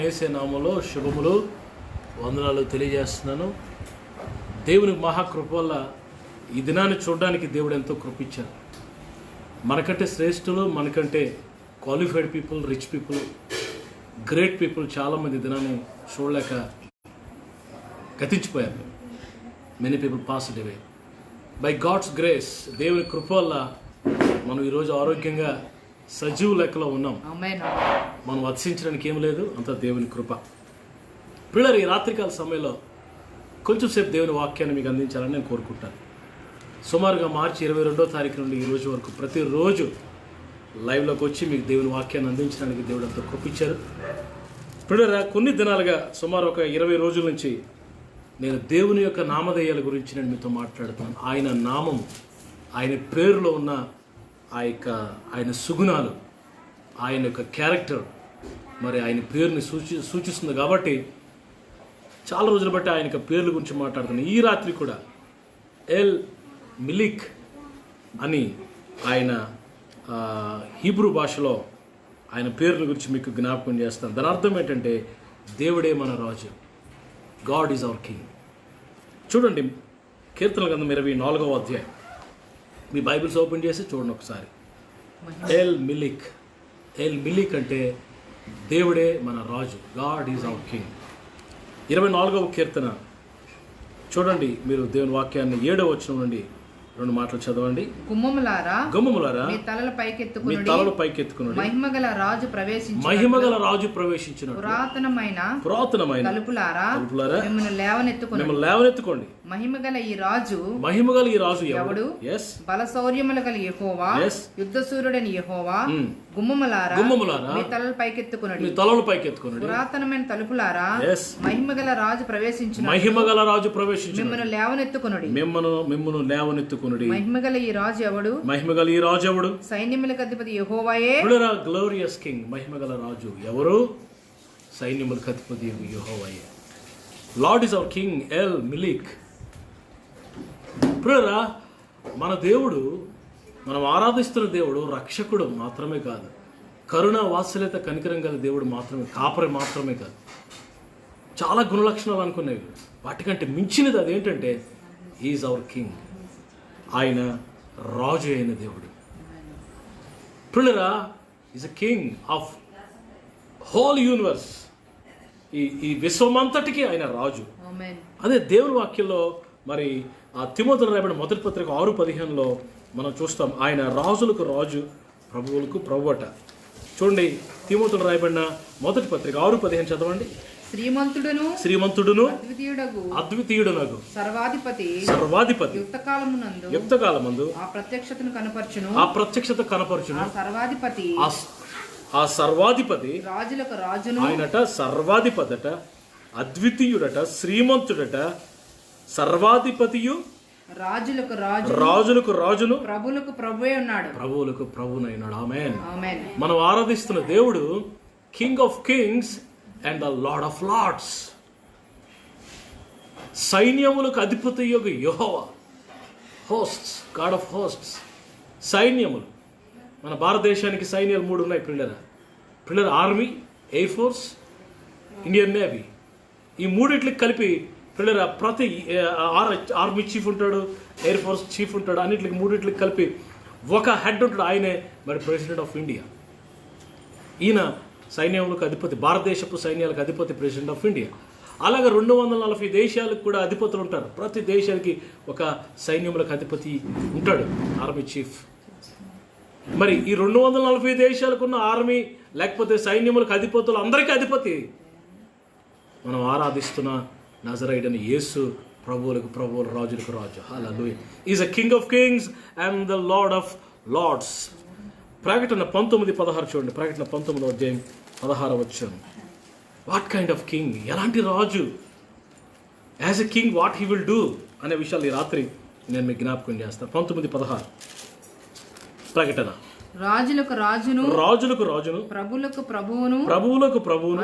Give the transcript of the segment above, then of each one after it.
యేసు నామములో శుభములు వందనాలు తెలియజేస్తున్నాను. దేవుని మహాకృప వల్ల ఈ దినాన్ని చూడడానికి దేవుడు ఎంతో కృపించారు. మనకంటే శ్రేష్ఠులు, మనకంటే qualified people, rich people, great people చాలామంది దినాన్ని చూడలేక గతించిపోయారు. Many people passed away. By God's grace, దేవుని కృప వల్ల మనం ఈరోజు ఆరోగ్యంగా సజీవ లెక్కలో ఉన్నాం. మనం అతిశించడానికి ఏం లేదు, అంత దేవుని కృప. పిల్లలు, ఈ రాత్రికాల సమయంలో కొంచెం సేపు దేవుని వాక్యాన్ని మీకు అందించాలని నేను కోరుకుంటాను. సుమారుగా మార్చి 22వ తారీఖు నుండి ఈ రోజు వరకు ప్రతిరోజు లైవ్లోకి వచ్చి మీకు దేవుని వాక్యాన్ని అందించడానికి దేవుడు అంతా కృపించారు. పిల్లరా, కొన్ని దినాలుగా సుమారు ఒక 20 రోజుల నుంచి నేను దేవుని యొక్క నామధేయాల గురించి నేను మీతో మాట్లాడుతాను. ఆయన నామం, ఆయన పేరులో ఉన్న ఆయన సుగుణాలు, ఆయన యొక్క క్యారెక్టర్, మరి ఆయన పేరుని సూచిస్తుంది. కాబట్టి చాలా రోజులు బట్టి ఆయన యొక్క పేర్ల గురించి మాట్లాడుతున్నాను. ఈ రాత్రి కూడా ఎల్ మిలిక్ అని ఆయన హీబ్రూ భాషలో ఆయన పేర్ల గురించి మీకు జ్ఞాపకం చేస్తాను. దాని అర్థం ఏంటంటే దేవుడే మన రాజు. God is our king. చూడండి, కీర్తనల గ్రంథం 24వ అధ్యాయం. మీ బైబిల్స్ ఓపెన్ చేసి చూడండి ఒకసారి. ఎల్ మిలిక్ అంటే దేవుడే మన రాజు. God is our king. 24వ కీర్తన చూడండి. మీరు దేవుని వాక్యాన్ని 7వ వచనం నుండి 2 మాటలు చదవండి. గుమ్మములారా మీ తలల పైకెత్తుకునుడి, మహిమగల రాజు ప్రవేశించిన పురాతనమైన తలుపులారా మిమ్మల్ని లేవనెత్తుకోండి. మహిమగల ఈ రాజు ఎవడు? బలశౌర్యములు గల యెహోవా, యుద్ధశూరుడైన యెహోవా. గుమ్మములారా మీ తలల పైకెత్తుకునుడి, పురాతనమైన తలుపులారా మహిమగల రాజు ప్రవేశించిన మిమ్మల్ని లేవనెత్తుకునుడి. మహిమగల ఈ రాజు ఎవడు? సైన్యములకు అధిపతి యెహోవాయే. Glorious king. మహిమగల రాజు ఎవరు? సైన్యములకు అధిపతి యెహోవాయే. Lord is our king. ఎల్ మిలిక్. ప్రియరా, మన దేవుడు, మనం ఆరాధిస్తున్న దేవుడు రక్షకుడు మాత్రమే కాదు, కరుణ, వాత్సల్యత, కనికరం గల దేవుడు మాత్రమే, కాపరి మాత్రమే కాదు. చాలా గుణలక్షణాలు అనుకునేవి. వాటికంటే మించినది అదేంటంటే హీఈస్ అవర్ కింగ్. ఆయన రాజు అయిన దేవుడు. ప్రియరా, is a king of whole universe. ఈ విశ్వమంతటికి ఆయన రాజు. అదే దేవుని వాక్యంలో మరి ఆ తిమోతిలో రాయబడిన మొదటి పత్రిక 6:15లో మనం చూస్తాం. ఆయన రాజులకు రాజు, ప్రభువులకు ప్రభువట. చూడండి, తిమోతిలో రాయబడిన మొదటి పత్రిక 6:15 చదవండి. శ్రీమంతుడును అద్వితీయుడునగు సర్వాధిపతి యుక్తకాలమందు ఆ ప్రత్యక్షత కనపరచును. ఆ సర్వాధిపతి రాజులకు రాజును. ఆయనట సర్వాధిపతట, అద్వితీయుడట, శ్రీమంతుడట, సర్వాధిపతియు, రాజులకు రాజును, ప్రభువులకు ప్రభువునైనాడు. ఆమేన్. మనం ఆరాధిస్తున్న దేవుడు king of kings and the Lord of lords. సైన్యములకు అధిపతి యొక్క యెహోవా. Hosts, God of hosts. సైన్యములు, మన భారతదేశానికి సైన్యాలు 3 ఉన్నాయి పిల్లల. Army, air force, Indian navy. ఈ మూడిట్లకి కలిపి పిల్లల ప్రతి ఆర్మీ చీఫ్ ఉంటాడు, ఎయిర్ ఫోర్స్ చీఫ్ ఉంటాడు. అన్నిటికి మూడిట్లకి కలిపి ఒక హెడ్ ఉంటాడు. ఆయనే మరి ప్రెసిడెంట్ ఆఫ్ ఇండియా. ఈయన సైన్యములకు అధిపతి, భారతదేశపు సైన్యాలకు అధిపతి ప్రెసిడెంట్ ఆఫ్ ఇండియా. అలాగే 240 దేశాలకు కూడా అధిపతులు ఉంటారు. ప్రతి దేశానికి ఒక సైన్యములకు అధిపతి ఉంటాడు, ఆర్మీ చీఫ్. మరి ఈ 240 దేశాలకు ఉన్న ఆర్మీ లేకపోతే సైన్యములకు అధిపతులు అందరికీ అధిపతి మనం ఆరాధిస్తున్న నజరేయుడైన యేసు, ప్రభువులకు ప్రభువులు, రాజులకు రాజు. Hallelujah. Is a king of kings and the Lord of lords. ప్రకటన 19:16 చూడండి. ప్రకటన 19వ అధ్యాయం 16వ వచనం. What kind of king? ఎలాంటి రాజు? As a king what he will do అనే విషయాలు ఈ రాత్రి నేను మీకు జ్ఞాపకం చేస్తాను. 19:16 ప్రకటన. రాజులకు రాజును, ప్రభువులకు ప్రభువును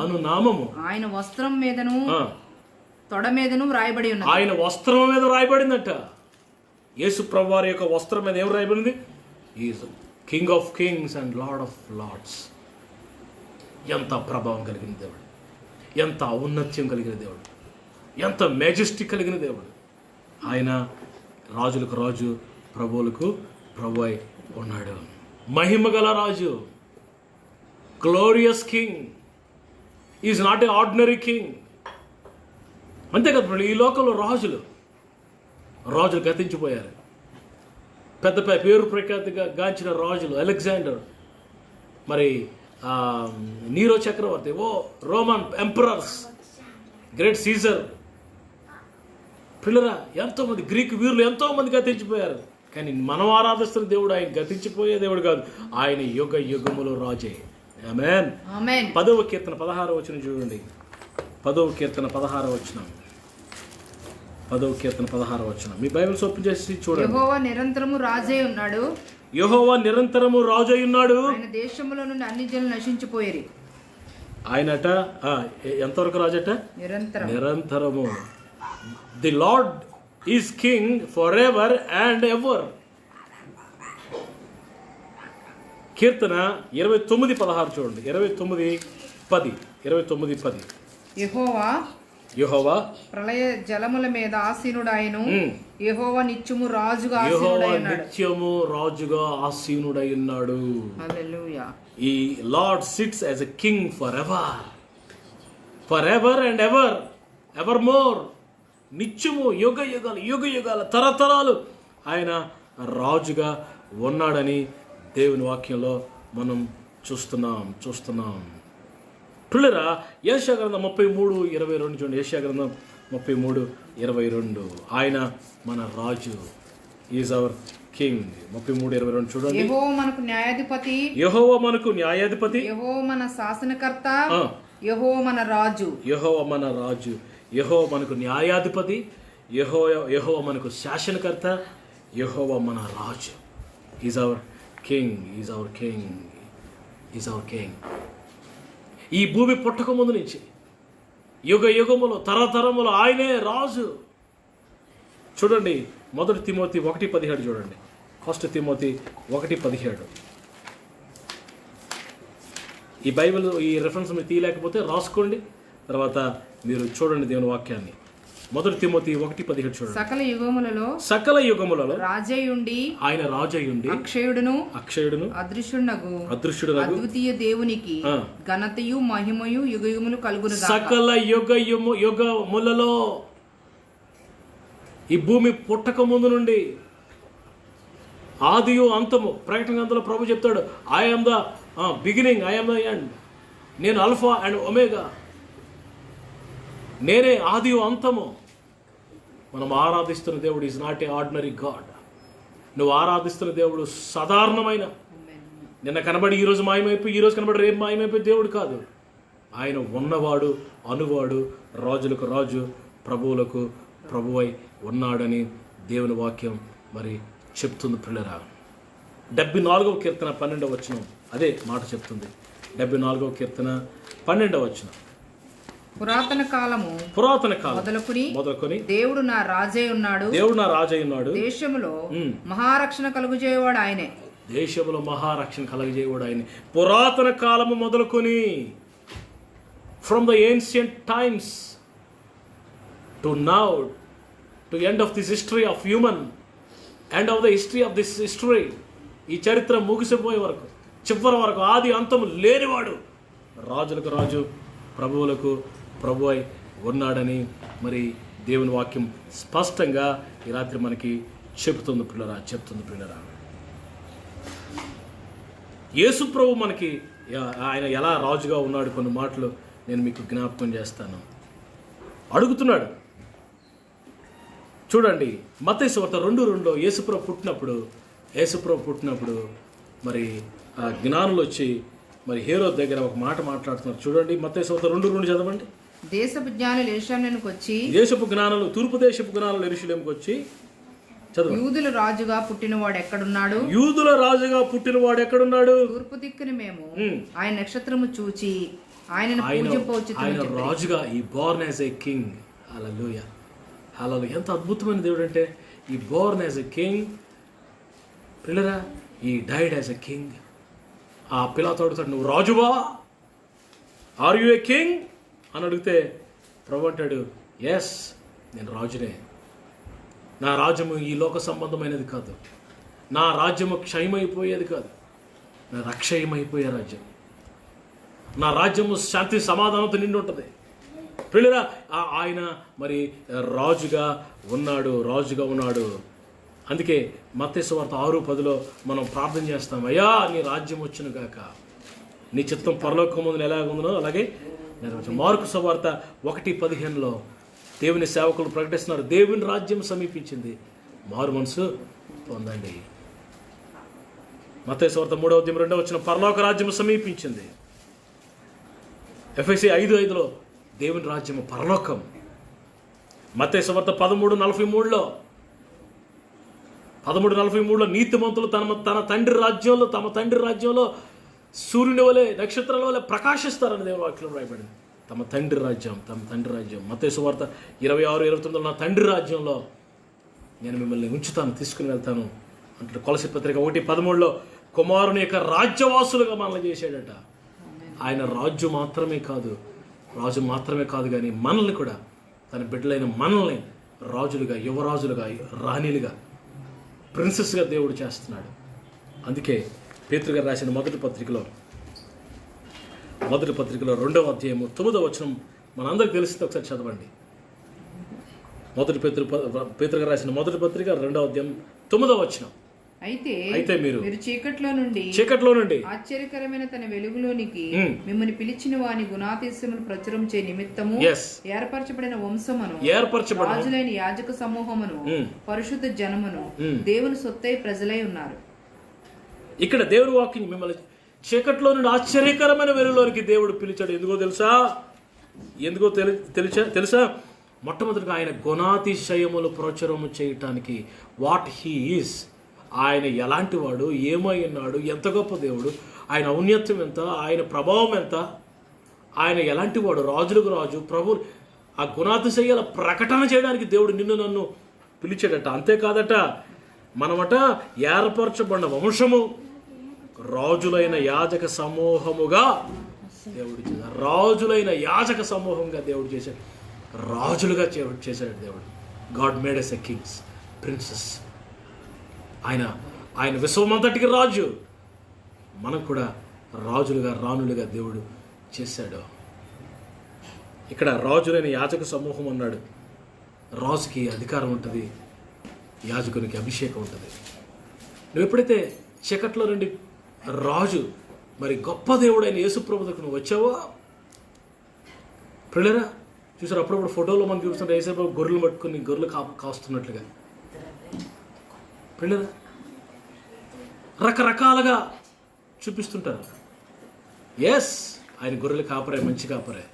అను నామము ఆయన వస్త్రం మీదను తొడ మీదను వ్రాయబడి ఉన్నది. ఆయన వస్త్రం మీద వ్రాయబడిందట. యేసు ప్రభువారి యొక్క వస్త్రం మీద ఏం వ్రాయబడింది? Is king of kings and lord of lords. ఎంత ప్రభావం కలిగిన దేవుడు, ఎంత ఔన్నత్యం కలిగిన దేవుడు, ఎంత మెజెస్టిక్ కలిగిన దేవుడు. ఆయన రాజులకు రాజు, ప్రభువులకు ప్రభు అయి ఉన్నాడు. మహిమగల రాజు, glorious king, is not a ordinary king. అంతే కదా, ఈ లోకంలో రాజులు గతించిపోయారు. పెద్ద పేరు ప్రఖ్యాతిగా గాంచిన రాజులు, అలెగ్జాండర్, మరి నీరో చక్రవర్తి, రోమన్ ఎంపరర్స్, గ్రేట్ సీజర్, పిల్లరా ఎంతోమంది గ్రీక్ వీరులు ఎంతోమంది గతించిపోయారు. కానీ మనం ఆరాధిస్తున్న దేవుడు ఆయన గతించిపోయే దేవుడు కాదు, ఆయన యుగ యుగములో రాజే. ఆమేన్. 10వ కీర్తన 16వ వచనం చూడండి. 10వ కీర్తన 16వ వచనం. 10వ కీర్తన 16వ వచనం. మీ బైబిల్స్ ఓపెన్ చేసి చూడండి. యెహోవా నిరంతరము రాజై ఉన్నాడు. యెహోవా నిరంతరము రాజై ఉన్నాడు. ఆయన దేశములో నుండి అన్ని జనులు నశించిపోయేరి. ఆయనట ఎంతవరకు రాజట? నిరంతరము. The Lord is king for ever and ever. కీర్తన 29:16 చూడండి. 29:10. యెహోవా ప్రళయ జలముల మీద ఆసీనుడాయను. యెహోవా నిత్యము రాజుగా ఆసీనుడై ఉన్నాడు. హల్లెలూయా. ఈ lord sits as a king for ever and ever more. నిత్యము, యుగ యుగాల తరతరాలు ఆయన రాజుగా ఉన్నాడని దేవుని వాక్యంలో మనం చూస్తున్నాం. పిల్లరా, యెషయా గ్రంథం 33:22 చూడండి. యెషయా గ్రంథం 33:22. ఆయన మన రాజు, ఈజ్ అవర్ కింగ్. 33:22 చూడండి. యెహోవా మనకు న్యాయాధిపతి. యెహోవా మన శాసనకర్త. యెహోవా మన రాజు. యెహోవా మనకు న్యాయాధిపతి. యెహోవా మనకు శాసనకర్త. యెహోవా మన రాజు. Is our king. ఈ భూమి పుట్టక ముందు నుంచి యుగ యుగములు తరతరములు ఆయనే రాజు. చూడండి 1 తిమోతి 1:17 చూడండి. 1 తిమోతి 1:17. ఈ బైబిల్ ఈ రెఫరెన్స్ మీరు తీయలేకపోతే రాసుకోండి, తర్వాత మీరు చూడండి దేవుని వాక్యాన్ని. 1 తిమోతి 1:17 చూడండి. సకల యుగములలో రాజయుండి ఆయన రాజయుండి అక్షయుడును అదృశ్యుడునగు అద్వితీయ దేవునికి ఘనతయు మహిమయు యుగయుగములు కలుగును. సకల యుగములలో, ఈ భూమి పుట్టక ముందు నుండి, ఆదియు అంతము. ప్రకటన గ్రంథంలో ప్రభు చెప్తాడు, I am the beginning, I am the end. నేను అల్ఫా అండ్ ఒమేగా, నేనే ఆదియు అంతము. మనం ఆరాధిస్తున్న దేవుడు is not a ordinary God. నువ్వు ఆరాధిస్తున్న దేవుడు సాధారణమైన, నిన్న కనబడి ఈరోజు మాయమైపోయి, ఈరోజు కనబడి రేపు మాయమైపోయి దేవుడు కాదు. ఆయన ఉన్నవాడు, అనువాడు, రాజులకు రాజు, ప్రభువులకు ప్రభువై ఉన్నాడని దేవుని వాక్యం మరి చెప్తుంది. పిల్లరా, 74వ కీర్తన 12వ వచనం అదే మాట చెప్తుంది. 74వ కీర్తన 12వ వచనం. పురాతన కాలము మొదలుకొని దేవుడు నా రాజై ఉన్నాడు. దేశములో మహారక్షణ కలుగజేయవాడు ఆయనే. పురాతన కాలము మొదలుకొని, from the ancient times to now, to end of this history of human, end of the history of this history. ఈ చరిత్ర ముగిసిపోయే వరకు, చివరి వరకు, ఆది అంతము లేనివాడు, రాజులకు రాజు, ప్రభువులకు ప్రభు అయి ఉన్నాడని మరి దేవుని వాక్యం స్పష్టంగా ఈ రాత్రి మనకి చెప్తుంది పిల్లరా. యేసు ప్రభు మనకి ఆయన ఎలా రాజుగా ఉన్నాడు, కొన్ని మాటలు నేను మీకు జ్ఞాపకం చేస్తాను. అడుగుతున్నాడు చూడండి. మత్తయి సువార్త 2:2 యేసుప్రభు పుట్టినప్పుడు మరి ఆ జ్ఞానులు వచ్చి మరి హేరోదు దగ్గర ఒక మాట మాట్లాడుతున్నారు. చూడండి మత్తయి సువార్త 2:2 చదవండి. దేశపు జ్ఞానులు తూర్పు దేశపు జ్ఞానులు యెరూషలేముకు వచ్చి, యూదుల రాజుగా పుట్టినవాడు ఎక్కడున్నాడు? తూర్పు దిక్కున మేము ఆయన నక్షత్రము చూచి ఆయనను పూజింపవచ్చును. రాజుగా ఈ బోర్న్ యాజ్ ఏ కింగ్. హల్లెలూయా. ఎంత అద్భుతమైన దేవుడు అంటే, ఈ బోర్న్ యాజ్ ఎ కింగ్. పిల్లరా, ఈ డైడ్ యాజ్ ఎ కింగ్. ఆ పిలాతు అడుగుతాడు, నువ్వు రాజువా? ఆర్ యు ఏ కింగ్ అని అడిగితే ప్రభు అంటాడు, ఎస్ నేను రాజునే. నా రాజ్యము ఈ లోక సంబంధమైనది కాదు, నా రాజ్యము క్షయమైపోయేది కాదు, నా రక్షయమైపోయే రాజ్యం. నా రాజ్యము శాంతి సమాధానంతో నిండి ఉంటుంది. ప్రియులారా, ఆయన మరి రాజుగా ఉన్నాడు. అందుకే మత్తయి సువార్త 6:10 మనం ప్రార్థన చేస్తాం, అయ్యా నీ రాజ్యం వచ్చును గాక, నీ చిత్తం పరలోకమందున ఎలాగ ఉందో అలాగే నెరవేర్చు. మార్కు సువార్త 1:15 దేవుని సేవకులు ప్రకటిస్తున్నారు, దేవుని రాజ్యం సమీపించింది, మారు మనసు పొందండి. మత్తయి సువార్త 3:2 పరలోక రాజ్యం సమీపించింది. ఎఫెసీ 5:5 దేవుని రాజ్యము పరలోకం. మత్తయి సువార్త 13:43 నీతిమంతులు తమ తండ్రి రాజ్యంలో సూర్యుని వలె నక్షత్రాల వలె ప్రకాశిస్తారని దేవుని వాక్యంలో రాయబడింది. తమ తండ్రి రాజ్యం. మత్తయి సువార్త 26:29 నా తండ్రి రాజ్యంలో నేను మిమ్మల్ని ఉంచుతాను, తీసుకుని వెళ్తాను అంటే. కొలసీ పత్రిక 1:13 కుమారుని యొక్క రాజ్యవాసులుగా మనల్ని చేశాడట. ఆయన రాజు మాత్రమే కాదు కానీ మనల్ని కూడా, తన బిడ్డలైన మనల్ని రాజులుగా, యువరాజులుగా, రాణిలుగా, ప్రిన్సెస్గా దేవుడు చేస్తున్నాడు. అందుకే పేతురు గారు రాసిన మొదటి పత్రికలో 2వ అధ్యాయము 9వ వచనం మనందరికి తెలిసింది, ఒకసారి చదవండి. పేతురు గారు రాసిన మొదటి పత్రిక 2వ అధ్యాయం 9వ వచనం. అయితే మీరు చీకట్లో నుండి ఆశ్చర్యకరమైన తన వెలుగులోనికి మిమ్మల్ని పిలిచిన వాని గుణాతిశయములు ప్రచురం చే నిమిత్తము ఏర్పరచబడిన వంశమును, రాజులైన యాజక సమూహమును, పరిశుద్ధ జనమును, దేవుని సొత్తై ప్రజలై ఉన్నారు. ఇక్కడ దేవుని వాక్యం మిమ్మల్ని చీకట్లో నుండి ఆశ్చర్యకరమైన వెలుగులోనికి దేవుడు పిలిచాడు. ఎందుకో తెలుసా? మొట్టమొదటిగా ఆయన గుణాతిశయములు ప్రచురము చేయటానికి. వాట్ హీ ఈజ్, ఆయన ఎలాంటి వాడు, ఏమై ఉన్నాడు, ఎంత గొప్ప దేవుడు, ఆయన ఔన్నత్యం ఎంత, ఆయన ప్రభావం ఎంత, ఆయన ఎలాంటి వాడు, రాజులకు రాజు, ప్రభు, ఆ గుణాతిశయాల ప్రకటన చేయడానికి దేవుడు నిన్ను నన్ను పిలిచాడట. అంతేకాదట, మనమట ఏర్పరచబడిన వంశము, రాజులైన యాజక సమూహముగా దేవుడు చేశాడు. యాజక సమూహంగా దేవుడు చేశాడు. రాజులుగా చేశాడు దేవుడు. God made us a kings, princess. ఆయన విశ్వమంతటికి రాజు. మనం కూడా రాజులుగా, రాణులుగా దేవుడు చేశాడు. ఇక్కడ రాజులైన యాజక సమూహం అన్నాడు. రాజుకి అధికారం ఉంటుంది, యాజకునికి అభిషేకం ఉంటుంది. నువ్వు ఎప్పుడైతే చీకట్లో నుండి రాజు, మరి గొప్ప దేవుడైన యేసుప్రభు దగ్గరకు నువ్వు వచ్చావో, ప్రియులారా చూసారు, అప్పుడప్పుడు ఫోటోలో మనం చూస్తుంటే యేసుప్రభు గొర్రెలు పట్టుకుని గొర్రెలు కాస్తున్నట్లుగా. ప్రియులారా రకరకాలుగా చూపిస్తుంటారు. ఎస్, ఆయన గొర్రెలు కాపరే, మంచి కాపరే.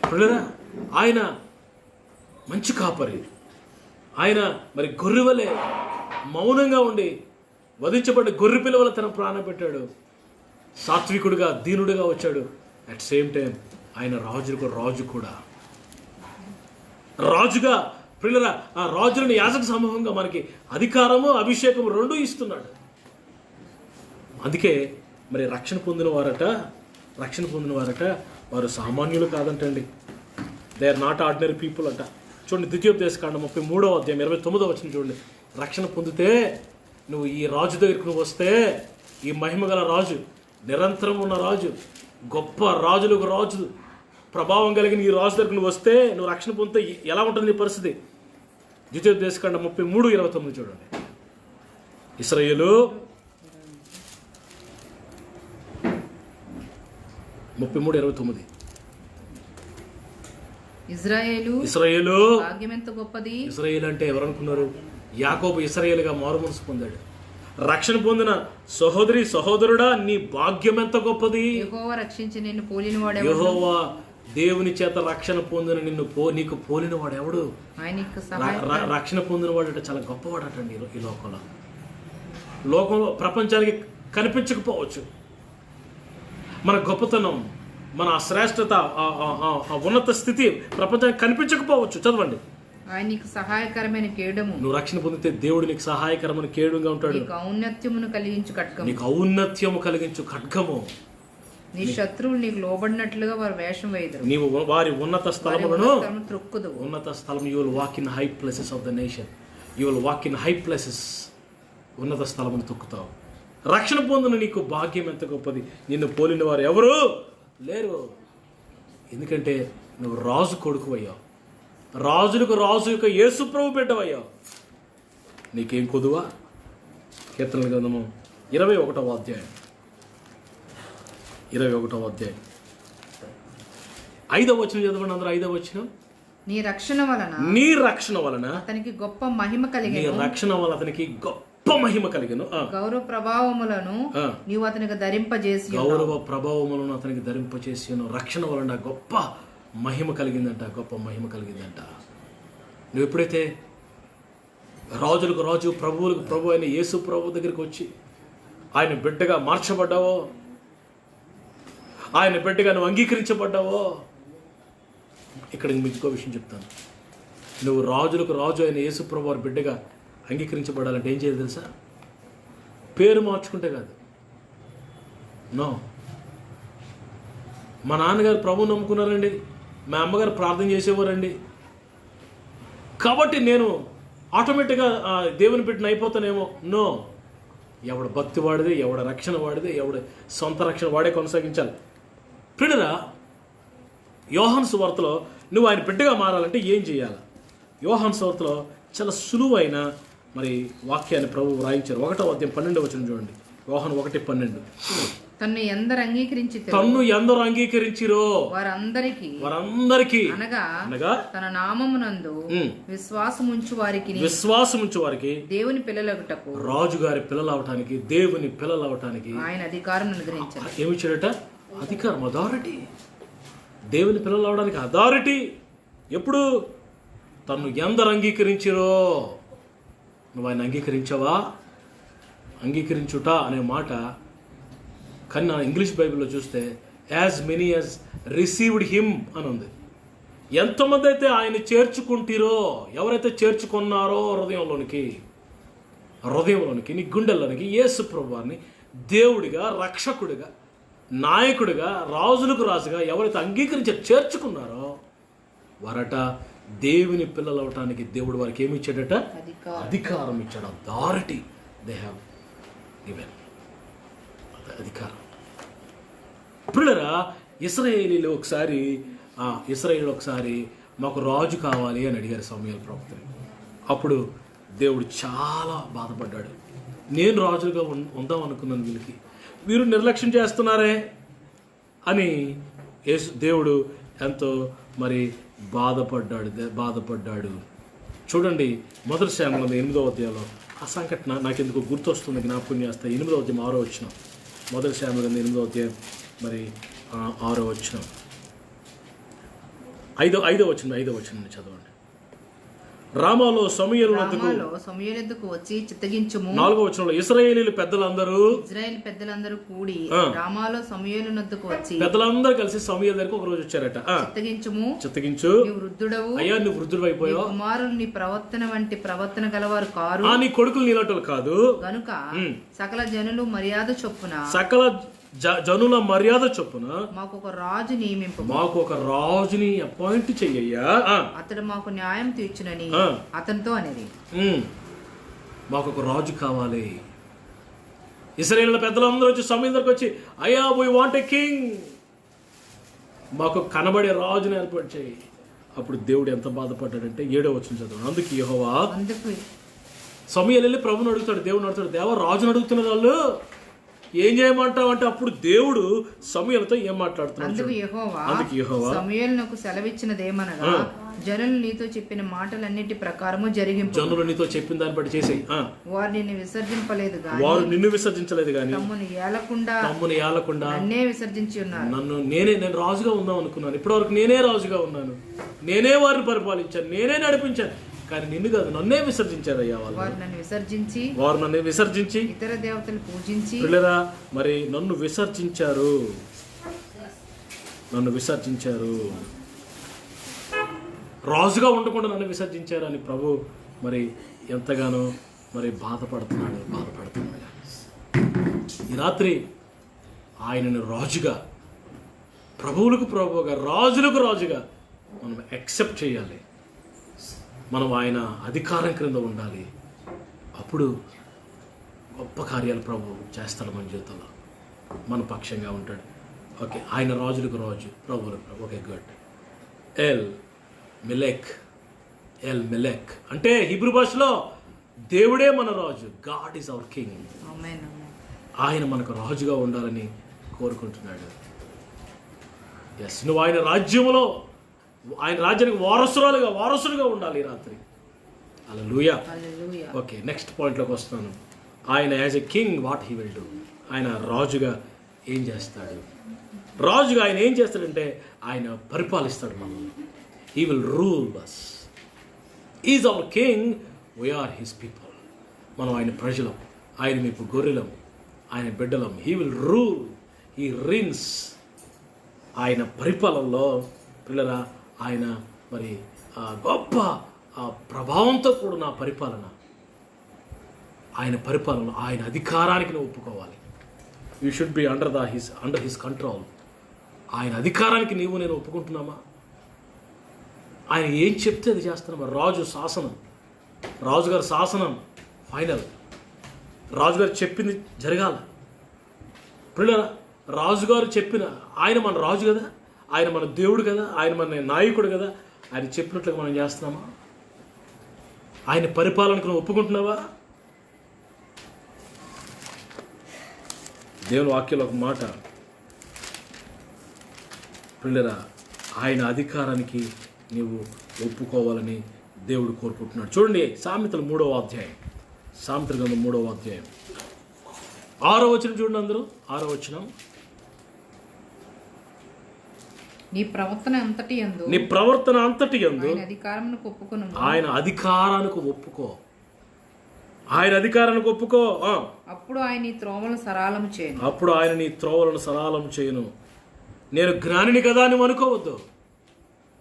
ప్రియులారా ఆయన మంచి కాపరి. ఆయన మరి గొర్రె వలె మౌనంగా ఉండి వధించబడ్డ గొర్రె పిల్లవల తన ప్రాణం పెట్టాడు. సాత్వికుడుగా, దీనుడుగా వచ్చాడు. అట్ సేమ్ టైం ఆయన రాజు కూడా. రాజుగా ప్రియులరా, ఆ రాజులను యాజక సమూహంగా మనకి అధికారము, అభిషేకము రెండూ ఇస్తున్నాడు. అందుకే మరి రక్షణ పొందిన వారట వారు సామాన్యులు కాదంటండి. They are not ordinary people అంట. చూడండి, ద్వితీయోపదేశకాండం 33వ అధ్యాయం 29వ వచనం చూడండి. రక్షణ పొందితే నువ్వు ఈ రాజు దగ్గరికి నువ్వు వస్తే, ఈ మహిమగల రాజు, నిరంతరం ఉన్న రాజు, గొప్ప రాజులకు రాజు, ప్రభావం కలిగిన ఈ రాజు దగ్గరికి నువ్వు వస్తే, నువ్వు రక్షణ పొందితే ఎలా ఉంటుంది నీ పరిస్థితి? ద్వితీయోపదేశకాండం 33:29 చూడండి. ఇశ్రాయేలు 33:29. ఇశ్రాయేలు భాగ్యం ఎంత గొప్పది. ఇశ్రాయేలు అంటే ఎవరు అనుకున్నారు? యాకోబు ఇశ్రాయేలుగా మారుమనసు పొందాడు. రక్షణ పొందిన సహోదరుడా, నీ భాగ్యం ఎంత గొప్పది. యెహోవా రక్షించి నిన్ను పోలిన వాడు. యెహోవా దేవుని చేత రక్షణ పొందిన నిన్ను నీకు పోలిన వాడు ఎవడు? రక్షణ పొందిన వాడు అంటే చాలా గొప్పవాడటండి. ఈ లోకంలో ప్రపంచానికి కనిపించకపోవచ్చు మన గొప్పతనం, మన శ్రేష్టత, ఉన్నత స్థితి ప్రపంచానికి కనిపించకపోవచ్చు. చదవండి. ఆయన నీకు సహాయకరమైన కేడము. నువ్వు రక్షణ పొందితే దేవుడు నీకు సహాయకరమైన కేడుగా ఉంటాడు. నీకు ఔన్నత్యము కలిగించు ఖడ్గము. నీ శత్రువులు నీకు లోబడినట్లుగా వారు వేషం వేయదురు. నీవు వారి ఉన్నత స్థలములను త్రొక్కుదు. ఉన్నత స్థలం, you will walk in high places of the nation. You will walk in high places. ఉన్నత స్థలమును తొక్కుతావు. రక్షణ పొందిన నీకు భాగ్యం ఎంత గొప్పది. నిన్ను పోలిన వారు ఎవరు లేరు. ఎందుకంటే నువ్వు రాజు కొడుకు అయ్యావు. రాజులకు రాజు యొక్క యేసు ప్రభు బిడ్డవయ్యావు. నీకేం కొదువా? కీర్తనల గ్రంథము 21వ అధ్యాయం 21వ అధ్యాయం 5వ వచనం చదవండి అందరూ. 5వ వచనం. నీ రక్షణ వలన అతనికి గొప్ప మహిమ కలిగెను. నీ రక్షణ వలన అతనికి గొప్ప మహిమ కలిగెను. గౌరవ ప్రభావములను నీవు అతనికి ధరింపజేసి. గౌరవ ప్రభావములను అతనికి ధరింపజేసి. రక్షణ వలన గొప్ప మహిమ కలిగిందంట. గొప్ప మహిమ కలిగిందంట. నువ్వు ఎప్పుడైతే రాజులకు రాజు, ప్రభువులకు ప్రభు అయిన యేసు ప్రభు దగ్గరికి వచ్చి ఆయన బిడ్డగా మార్చబడ్డావో, ఆయన బిడ్డగా నువ్వు అంగీకరించబడ్డావో, ఇక్కడ మీకు ఇంకో విషయం చెప్తాను. నువ్వు రాజులకు రాజు అయిన యేసు ప్రభు వారి బిడ్డగా అంగీకరించబడాలంటే ఏం చేయాలి తెలుసా? పేరు మార్చుకుంటే కాదు. నో. మా నాన్నగారు ప్రభువు నమ్ముకున్నారండి, మా అమ్మగారు ప్రార్థన చేసేవారండి, కాబట్టి నేను ఆటోమేటిక్గా దేవుని బిడ్డను అయిపోతానేమో. నో. ఎవడ భక్తి వాడిదే, ఎవడ రక్షణ వాడిదే, ఎవడ సొంత రక్షణ వాడే కొనసాగించాలి. ప్రియులారా, యోహాను సువార్తలో నువ్వు ఆయన బిడ్డగా మారాలంటే ఏం చేయాలి? యోహాను సువార్తలో చాలా సులువైన మరి వాక్యాన్ని ప్రభువు వ్రాయించారు. 1వ అధ్యాయం 12వ వచనం చూడండి. యోహాను 1:12. తన్ను ఎందరు అంగీకరించిరో వారందరికీ అనగా తన నామమునందు విశ్వాసముంచు వారికి దేవుని పిల్లలగుటకు, రాజుగారి పిల్లలు అవటానికి, దేవుని పిల్లలు అవటానికి ఆయన అధికారం అనుగ్రహించారు. ఏమిచ్చాడట? అధికారం, అథారిటీ. దేవుని పిల్లలు అవడానికి అథారిటీ. ఎప్పుడు? తను ఎందరు అంగీకరించిరో. నువ్వు ఆయన అంగీకరించావా? అంగీకరించుట అనే మాట కన్నా ఇంగ్లీష్ బైబిల్లో చూస్తే as many as received him అని ఉంది. ఎంతమంది అయితే ఆయన చేర్చుకుంటారో, ఎవరైతే చేర్చుకున్నారో హృదయంలోనికి నీ గుండెల్లోనికి యేసు ప్రభువారిని దేవుడిగా, రక్షకుడిగా, నాయకుడిగా, రాజులకు రాజుగా ఎవరైతే అంగీకరించి చేర్చుకున్నారో వారట దేవుని పిల్లలు అవటానికి దేవుడు వారికి ఏమి ఇచ్చాడట? అధికారం ఇచ్చాడు. Authority they have given. అధికారం. ప్రియులారా, ఇశ్రాయేలీలు ఒకసారి మాకు రాజు కావాలి అని అడిగారు సమూయేలు ప్రవక్తని. అప్పుడు దేవుడు చాలా బాధపడ్డాడు. నేను రాజుగా ఉందాం అనుకున్నాను, వీరు నిర్లక్ష్యం చేస్తున్నారే అని దేవుడు ఎంతో మరి బాధపడ్డాడు. చూడండి, 1 శాముయేలు 8వ అధ్యాయంలో ఆ సంఘటన నాకెందుకు గుర్తొస్తుంది, జ్ఞాపకం చేస్తా. 8వ అధ్యాయం 6వ వచనం. 1 శాముయేలు 8వ అధ్యాయం మరి 6వ వచనం, 5వ వచనం చదవండి. రామాలో సమూయేలు యొద్దకు వచ్చి చిత్తగించుము. 4వ వచనంలో ఇశ్రాయేలీయుల పెద్దలందరూ కూడి రామాలో సమూయేలు యొద్దకు వచ్చి, పెద్దలందరూ కలిసి సమూయేలు దగ్గరికి ఒక రోజు వచ్చారట. చిత్తగించు, నీవు వృద్ధుడవు, అయ్యా నువ్వు వృద్ధుడు అయిపోయావు, కుమారులు నీ ప్రవర్తన వంటి ప్రవర్తన గలవారు కారు, నీ కొడుకులు నీలాటలు కాదు గనుక సకల జనుల మర్యాద చొప్పున మాకు ఒక రాజుని అపాయింట్ చెయ్యయ్యా, అతడు మాకు న్యాయం తీర్చునని అతనితో అనేది. మాకు ఒక రాజు కావాలి. ఇశ్రాయేలు పెద్దలందరూ వచ్చి సమూయేలుకి వచ్చి, అయ్యా వి వాంట్ ఎ కింగ్, మాకు కనబడే రాజుని ఏర్పాటు చేయి. అప్పుడు దేవుడు ఎంత బాధపడ్డాడంటే 7వ వచనం చదవండి. అందుకు యెహోవా, సమూయేలు వెళ్ళి ప్రభుని అడుగుతాడు, దేవుని అడుగుతాడు, దేవా రాజుని అడుగుతున్నారు వాళ్ళు, ఏం చేయమంటావు అంటే అప్పుడు దేవుడు సమూయేలుతో ఏం మాట్లాడుతున్నాడు? అందుకు యెహోవా సమూయేలునకు సెలవిచ్చినదేమనగా, జనులు నీతో చెప్పిన మాటలన్నిటి ప్రకారము జరిగింపు. జనులు నీతో చెప్పిన దాన్ని బట్టి చేసేయి. వారు నిన్ను విసర్జించలేదు గాని తమ్ముని ఏలకుండా నన్నే విసర్జించి ఉన్నారు. నేను రాజుగా ఉందాం అనుకున్నాను, ఇప్పటివరకు నేనే రాజుగా ఉన్నాను, నేనే వారిని పరిపాలించాను, నేనే నడిపించాను, కానీ నిన్ను కాదు నన్నే విసర్జించారయ్యా. వారు నన్ను విసర్జించి ఇతర దేవతలు పూజించి, పిల్లరా మరి నన్ను విసర్జించారు, రాజుగా ఉండకుండా నన్ను విసర్జించారు అని ప్రభు మరి ఎంతగానో మరి బాధపడుతున్నాడు. ఈ రాత్రి ఆయనను రాజుగా ప్రభువులకు ప్రభువుగా, రాజులకు రాజుగా మనం యాక్సెప్ట్ చేయాలి. మనం ఆయన అధికారం క్రింద ఉండాలి. అప్పుడు గొప్ప కార్యాలు ప్రభు చేస్తాడు మన జీవితంలో, మన పక్షంగా ఉంటాడు. ఓకే, ఆయన రాజులకు రాజు, ప్రభువులకు ప్రభు. Okay, good. ఎల్ మెలెక్ అంటే హిబ్రూ భాషలో దేవుడే మన రాజు. God is our king. ఆయన మనకు రాజుగా ఉండాలని కోరుకుంటున్నాడు. ఎస్, నువ్వు ఆయన రాజ్యములో, ఆయన రాజ్యానికి వారసులుగా ఉండాలి ఈ రాత్రి. హల్లెలూయా. ఓకే, నెక్స్ట్ పాయింట్లోకి వస్తున్నాను. ఆయన as a king what he will do. ఆయన రాజుగా ఏం చేస్తాడు? రాజుగా ఆయన ఏం చేస్తాడంటే ఆయన పరిపాలిస్తాడు మనల్ని. He will rule us. Is our king, we are his people. మనం ఆయన ప్రజలం, ఆయన మీకు గొర్రెలం, ఆయన బిడ్డలం. He will rule, he reigns. ఆయన పరిపాలనలో పిల్లరా, ఆయన మరి గొప్ప ప్రభావంతో కూడిన పరిపాలన, ఆయన పరిపాలన, ఆయన అధికారానికి నువ్వు ఒప్పుకోవాలి. You should be under his control. ఆయన అధికారానికి నీవు నేను ఒప్పుకుంటున్నామా? ఆయన ఏం చెప్తే అది చేస్తున్నామా? రాజుగారి శాసనం ఫైనల్. రాజుగారు చెప్పింది జరగాల. పిల్లరా, రాజుగారు చెప్పిన, ఆయన మన రాజు కదా, ఆయన మన దేవుడు కదా, ఆయన మన నాయకుడు కదా, ఆయన చెప్పినట్లుగా మనం చేస్తున్నామా? ఆయన పరిపాలనకు నువ్వు ఒప్పుకుంటున్నావా? దేవుని వాక్యంలో ఒక మాట, పిల్లరా, ఆయన అధికారానికి నీవు ఒప్పుకోవాలని దేవుడు కోరుకుంటున్నాడు. చూడండి, సామెతల 3వ అధ్యాయం, సామెతల గ్రంథం 3వ అధ్యాయం 6వ వచనం చూడండి అందరూ. 6వ వచనం, నీ ప్రవర్తన అంతటి యందు ఆయన అధికారానికి ఒప్పుకో. ఆయన అధికారానికి ఒప్పుకో. అప్పుడు ఆయన నీ త్రోవలను సరళం చేయను. నేను జ్ఞానిని కదా అని అనుకోవద్దు,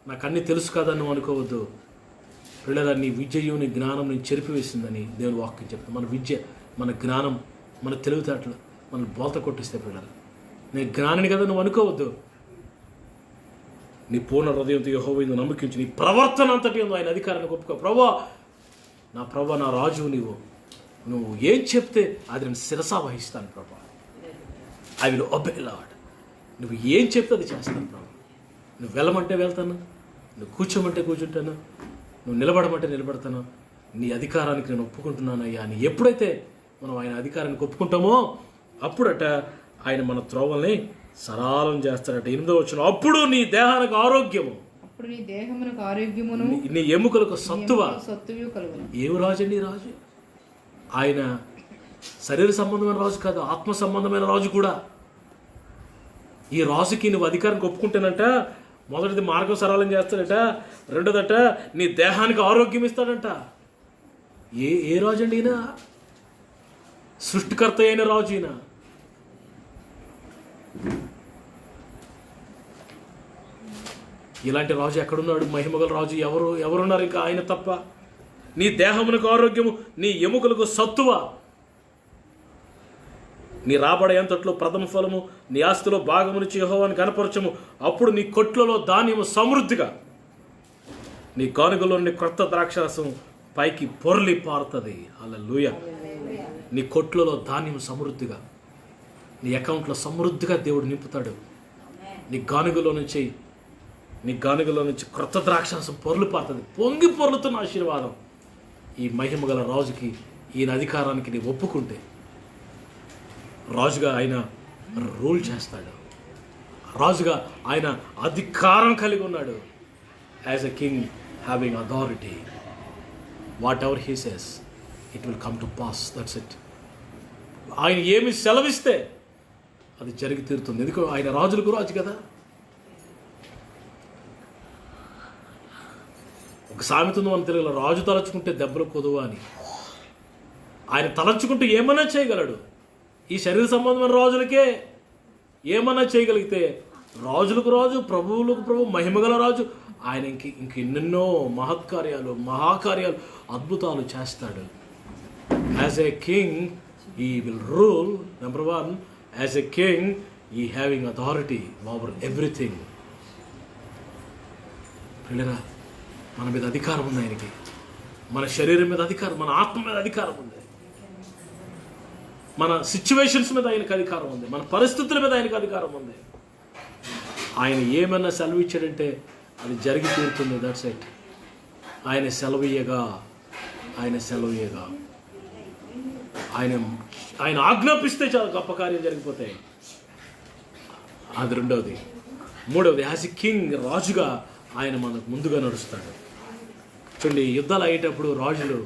నాకు అన్ని తెలుసు కదా అని అనుకోవద్దు. పిల్లల, నీ విద్యయు నీ జ్ఞానం నేను చెరిపివేసిందని దేవుని వాక్యం చెప్తాను. మన విద్య, మన జ్ఞానం, మన తెలివితేటలు మన బోత కొట్టిస్తే పిల్లలు, నేను జ్ఞానిని కదా నువ్వు అనుకోవద్దు. నీ పూర్ణ హృదయంతో యెహోవాను నమ్మకించి నీ ప్రవర్తన అంతటి ఆయన అధికారాన్ని ఒప్పుకో. ప్రభా, నా రాజు నువ్వు ఏం చెప్తే అది నేను శిరసా వహిస్తాను ప్రభా. I will obey lord. నువ్వు ఏం చెప్తే అది చేస్తాను ప్రభా. నువ్వు వెళ్ళమంటే వెళ్తాను, నువ్వు కూర్చోమంటే కూర్చుంటాను, నువ్వు నిలబడమంటే నిలబడతాను. నీ అధికారానికి నేను ఒప్పుకుంటున్నాను అయ్యా అని ఎప్పుడైతే మనం ఆయన అధికారానికి ఒప్పుకుంటామో అప్పుడట ఆయన మన త్రోవల్ని సరళం చేస్తాడట. 8వ వచనం, అప్పుడు నీ దేహానికి ఆరోగ్యము, నీ ఎముకలకు సత్తువ కలుగును. ఏమి రాజు అండి రాజు? ఆయన శరీర సంబంధమైన రాజు కాదు, ఆత్మ సంబంధమైన రాజు కూడా. ఈ రాజుకి నువ్వు అధికారానికి ఒప్పుకుంటానంట, మొదటిది మార్గం సరళం చేస్తాడట, రెండోదట నీ దేహానికి ఆరోగ్యం ఇస్తాడంట. ఏ రాజు అండి ఈయన? సృష్టికర్త అయిన రాజు ఈయన. ఇలాంటి రాజు ఎక్కడున్నాడు? మహిమగల రాజు ఎవరున్నారు ఇంకా ఆయన తప్ప? నీ దేహమునకు ఆరోగ్యము, నీ ఎముకలకు సత్తువ, నీ రాబడే అంతట్లో ప్రథమ ఫలము, నీ ఆస్తిలో భాగమునిచ్చి యెహోవాను కనపరచము. అప్పుడు నీ కొట్లలో ధాన్యము సమృద్ధిగా, నీ గానుగలో నీ క్రొత్త ద్రాక్షరసం పైకి పొర్లి పారుతుంది. హల్లెలూయా. నీ కొట్లలో ధాన్యం సమృద్ధిగా, నీ అకౌంట్లో సమృద్ధిగా దేవుడు నింపుతాడు. నీ గానుగలో నుంచి క్రొత్త ద్రాక్షరసం పొర్లు పారుతుంది. పొంగి పొర్లుతున్న ఆశీర్వాదం ఈ మహిమ గల రాజుకి, ఈయన అధికారానికి నీ ఒప్పుకుంటే రాజుగా ఆయన రూల్ చేస్తాడు. రాజుగా ఆయన అధికారం కలిగి ఉన్నాడు. As a king having authority, what ever he says it will come to pass. That's it. ఆయన ఏమి సెలవిస్తే అది జరిగి తీరుతుంది. ఎందుకు? ఆయన రాజులకు రాజు కదా. ఒక సామెత ఉంది మన తెలుగులో, రాజు తలచుకుంటే దెబ్బలు కొదువా అని. ఆయన తలచుకుంటే ఏమన్నా చేయగలడు. ఈ శరీర సంబంధమైన రాజులకే ఏమన్నా చేయగలిగితే రాజులకు రాజు, ప్రభువులకు ప్రభు, మహిమగల రాజు ఆయన ఇంకెన్నెన్నో మహాకార్యాలు అద్భుతాలు చేస్తాడు. As a king he will rule. Number 1, as a king ఈ హ్యావింగ్ అథారిటీ ఓవర్ ఎవ్రీథింగ్. పిల్లరా, మన మీద అధికారం ఉంది ఆయనకి. మన శరీరం మీద అధికారం, మన ఆత్మ మీద అధికారం ఉంది, మన సిచ్యువేషన్స్ మీద ఆయనకు అధికారం ఉంది, మన పరిస్థితుల మీద ఆయనకు అధికారం ఉంది. ఆయన ఏమన్నా సెలవు ఇచ్చాడంటే అది జరిగి తీరుతుంది. That's it. ఆయన సెలవీయగా ఆయన ఆజ్ఞాపిస్తే చాలా గొప్ప కార్యం జరిగిపోతాయి. అది రెండవది. మూడవది, యాజ్ ఎ కింగ్, రాజుగా ఆయన మనకు ముందుగా నడుస్తాడు. చూడండి, యుద్ధాలు అయ్యేటప్పుడు రాజులు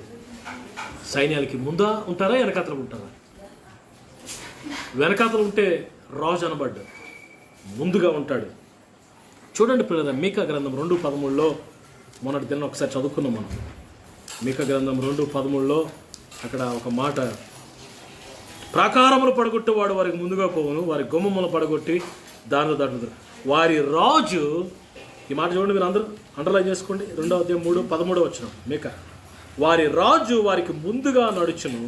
సైన్యాలకి ముందా ఉంటారా, వెనకాతలు ఉంటారా? వెనకాతలు ఉంటే రాజు అనబడ్డు, ముందుగా ఉంటాడు. చూడండి పిల్లలు, మీకా గ్రంథం 2:13 మొన్నటి దినం ఒకసారి చదువుకున్నాం మనం. మీకా గ్రంథం 2:13 అక్కడ ఒక మాట, ప్రాకారములు పడగొట్టేవాడు వారికి ముందుగా పోవును, వారి గుమ్మములు పడగొట్టి దానిలో దాటుతారు. వారి రాజు, ఈ మాట చూడండి, మీరు అందరూ అండర్లైన్ చేసుకోండి. 2:3-13 మీకా, వారి రాజు వారికి ముందుగా నడుచును,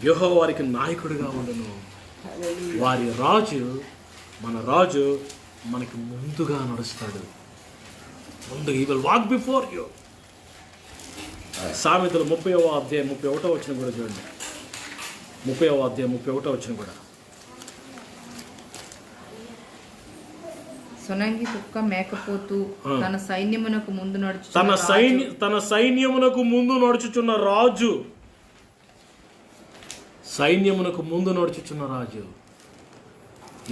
యెహోవా వారికి నాయకుడిగా ఉండును. వారి రాజు, మన రాజు మనకి ముందుగా నడుస్తాడు. ముందుగా, he will walk before you. సామెతలు 30:31 కూడా చూడండి. 30:31 కూడా. సొనంగి కుక్క మేకపోతూ తన సైన్యమునకు ముందు నడుచు, తన సైన్యమునకు ముందు నడుచుచున్న రాజు, సైన్యమునకు ముందు నడుచుచున్న రాజు.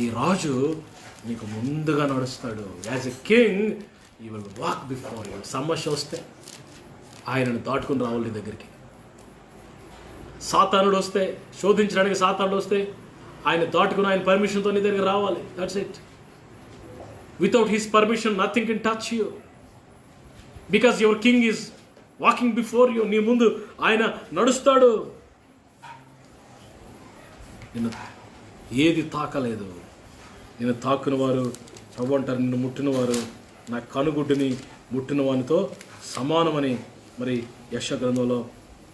ఈ రాజు నీకు ముందుగా నడుస్తాడు. As a king you will walk before you. సమస్య వస్తే ఆయనను దాటుకుని రావాలి నీ దగ్గరికి. సాతానుడు వస్తే, శోధించడానికి సాతానుడు వస్తే ఆయన దాటుకుని ఆయన పర్మిషన్తో నీ దగ్గరికి రావాలి. That's it. Without his permission nothing can touch you, because your king is walking before you. నీ ముందు ఆయన నడుస్తాడు. నిన్ను ఏది తాకలేదు. నిన్ను తాకిన వారు ప్రభు అంటారు, నిన్ను ముట్టిన వారు నా కనుగుడ్డుని ముట్టిన వానితో సమానమని మరి యెషయా గ్రంథంలో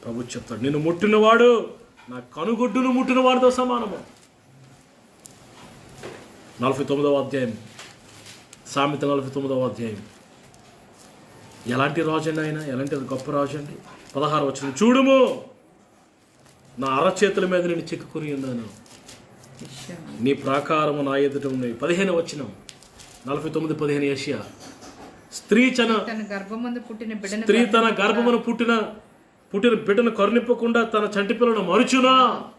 ప్రభు చెప్తాడు. నిన్ను ముట్టినవాడు నా కనుగుడ్డును ముట్టిన వాడితో సమానము. 49వ అధ్యాయం, సామెత 49వ అధ్యాయం. ఎలాంటి రాజు అండి ఆయన, ఎలాంటి గొప్ప రాజు అండి. 16వ వచనం, చూడుము నా అరచేతుల మీద నేను చిక్కుకుని ఉన్నాను, నీ ప్రాకారము నా ఎదుట ఉన్నాయి. 15వ వచనం, 49:15 యెషయా. స్త్రీ తన గర్భమును పుట్టిన బిడ్డను కరుణింపకుండా తన చంటి పిల్లను మరుచునా?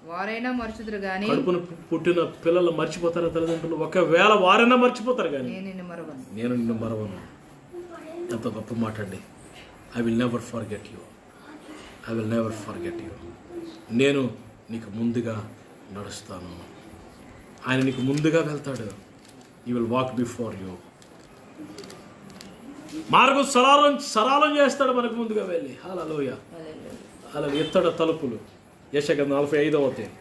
వారైనా మరుచుదురు గాని. కడుపును పుట్టిన పిల్లలు మర్చిపోతారా తల్లిదండ్రులు? ఒకవేళ వారైనా మర్చిపోతారు కానీ నేను నిన్ను మరవను. ఎంత గొప్ప మాట అండి. I will never forget you. నేను నీకు ముందుగా నడుస్తాను. ఆయన నీకు ముందుగా వెళ్తాడు. You will walk before you. మార్గం సరళం చేస్తాడు మనకు ముందుగా వెళ్ళి. హల్లెలూయా. ఎత్తడ తలుపులు. యెషయా 45వ అధ్యాయం.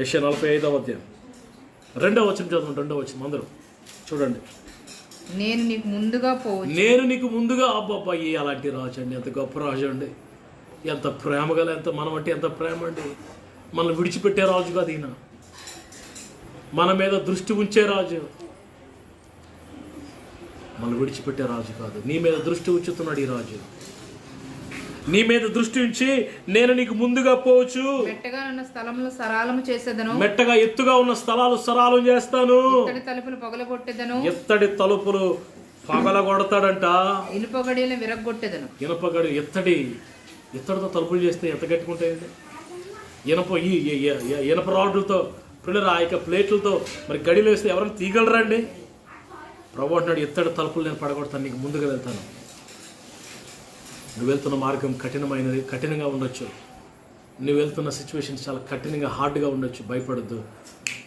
యెషయా 45వ అధ్యాయం 2వ వచనం చదవండి. 2వ వచనం అందరూ చూడండి. నేను నీకు ముందుగా అబ్బాబ్బా, అలాంటి రాజు అండి, ఎంత గొప్ప రాజు అండి, ఎంత ప్రేమ గల, ఎంత మనం అంటే ఎంత ప్రేమ అండి. మనల్ని విడిచిపెట్టే రాజు కాదు ఈయన, మన మీద దృష్టి ఉంచే రాజు. మనల్ని విడిచిపెట్టే రాజు కాదు, నీ మీద దృష్టి ఉంచుతున్నాడు ఈ రాజు. నీ మీద దృష్టి ఉంచి నేను నీకు ముందుగా పోవచ్చు. మెట్టగా ఉన్న స్థలములు సరాలము చేసేదను. మెట్టగా ఎత్తుగా ఉన్న స్థలాలు సరాలం చేస్తాను. ఇత్తడి తలుపులు పగలగొట్టేదను. ఎత్తడి తలుపులు పగలగొడతాడంట. ఇనుప గడియలను విరగొట్టేదను. ఇత్తడితో తలుపులు చేస్తే ఎంత గట్టుకుంటాయండి. ఇనప రాడ్లతో పిల్లలు ఆ యొక్క ప్లేట్లతో మరి గడిలో వేస్తే ఎవరైనా తీగలరా అండి? ప్రభు అంటున్నాడు, ఎత్తడి తలుపులు నేను పడగొడతాను, నీకు ముందుగా వెళ్తాను. నువ్వు వెళ్తున్న మార్గం కఠినంగా ఉండొచ్చు. నువ్వు వెళ్తున్న సిచ్యువేషన్స్ చాలా కఠినంగా హార్డ్గా ఉండొచ్చు. భయపడద్దు,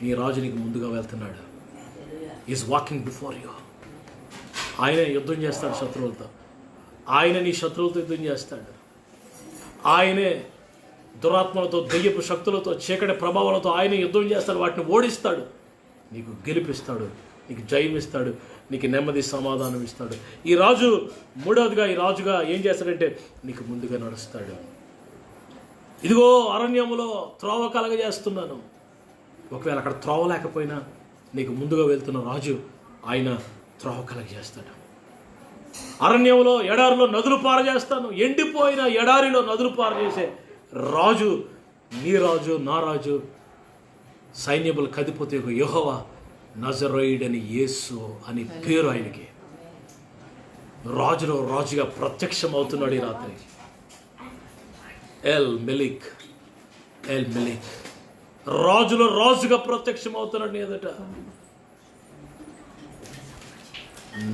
నీ రాజు నీకు ముందుగా వెళ్తున్నాడు. Is walking before you. ఆయనే యుద్ధం చేస్తాడు శత్రువులతో. ఆయన నీ శత్రువులతో యుద్ధం చేస్తాడు. ఆయనే దురాత్మలతో, దెయ్యపు శక్తులతో, చీకటి ప్రభావాలతో ఆయన యుద్ధం చేస్తాడు. వాటిని ఓడిస్తాడు, నీకు గెలిపిస్తాడు, నీకు జయం ఇస్తాడు, నీకు నెమ్మది సమాధానం ఇస్తాడు. ఈ రాజు మూడవదిగా, ఈ రాజుగా ఏం చేస్తాడంటే నీకు ముందుగా నడుస్తాడు. ఇదిగో అరణ్యములో త్రోవ కలగజేస్తున్నాను. ఒకవేళ అక్కడ త్రోవ లేకపోయినా నీకు ముందుగా వెళ్తున్న రాజు ఆయన త్రోవ కలగజేస్తాడు. అరణ్యంలో ఎడారిలో నదులు పారజేస్తాను, ఎండిపోయిన ఎడారిలో నదులు పారజేసే రాజు నీ రాజు, నా రాజు, సైన్యములు కదిపోతే యెహోవా నజరేయుడని యేసు అని పేరు ఆయనకి. రాజులో రాజుగా ప్రత్యక్షం అవుతున్నాడు ఈ రాత్రి. ఎల్ మెలిక్, ఎల్ మెలిక్, రాజులో రాజుగా ప్రత్యక్షం అవుతున్నాడు నీ ఎదుట.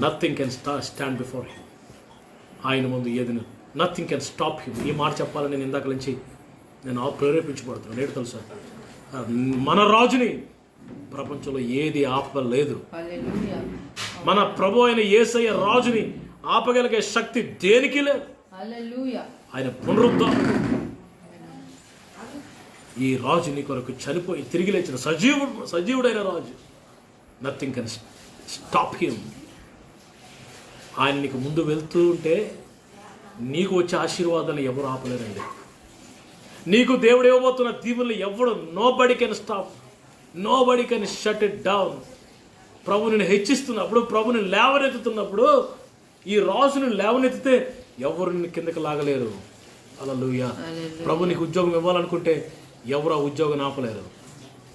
Nothing can stand before him. ఆయన ముందు ఏది, నథింగ్ కెన్ స్టాప్ హిమ్. ఈ మాట చెప్పాలని నేను ఇందాక నుంచి నేను ప్రేరేపించబడుతున్నాను. ఏంటి తెలుసా, మన రాజుని ప్రపంచంలో ఏది ఆపలేదు. మన ప్రభు అయిన యేసయ్య రాజుని ఆపగలిగే శక్తి దేనికి లేదు. ఆయన పునరుద్ధరణ, ఈ రాజు నీ కొరకు చనిపోయి తిరిగి లేచిన సజీవుడైన రాజు. Nothing can stop him. ఆయన నీకు ముందు వెళ్తూ ఉంటే నీకు వచ్చే ఆశీర్వాదాన్ని ఎవరు ఆపలేరండి. నీకు దేవుడు ఇవ్వబోతున్న దీవుల్ని ఎవడు, nobody can stop, nobody can shut it down. ప్రభుని హెచ్చిస్తున్నప్పుడు, ప్రభుని లేవనెత్తుతున్నప్పుడు, ఈ రాజుని లేవనెత్తితే ఎవరు నిన్ను కిందకి లాగలేరు. హల్లెలూయా. ప్రభు నీకు ఉద్యోగం ఇవ్వాలనుకుంటే ఎవరు ఆ ఉద్యోగం ఆపలేరు.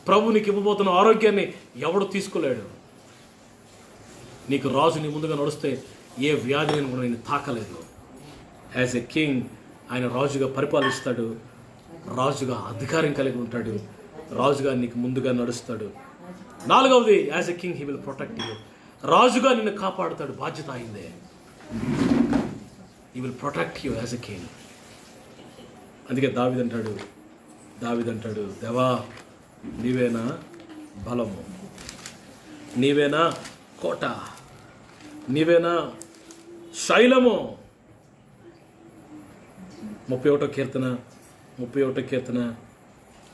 ప్రభు నీకు ఇవ్వబోతున్న ఆరోగ్యాన్ని ఎవడు తీసుకోలేడు. నీకు రాజు నీ ముందుగా నడుస్తే ఏ వ్యాధిని కూడా నేను తాకలేదు. యాజ్ ఎ కింగ్ ఆయన రాజుగా పరిపాలిస్తాడు, రాజుగా అధికారం కలిగి ఉంటాడు, రాజుగా నీకు ముందుగా నడుస్తాడు. 4వది, as a king he will protect you. రాజుగా నిన్ను కాపాడుతాడు, బాధ్యత అయిందే. He will protect you as a king. అందుకే దావీదు అంటాడు, దేవా నీవేనా బలము, నీవేనా కోట, నీవేనా శైలము. 31వ కీర్తన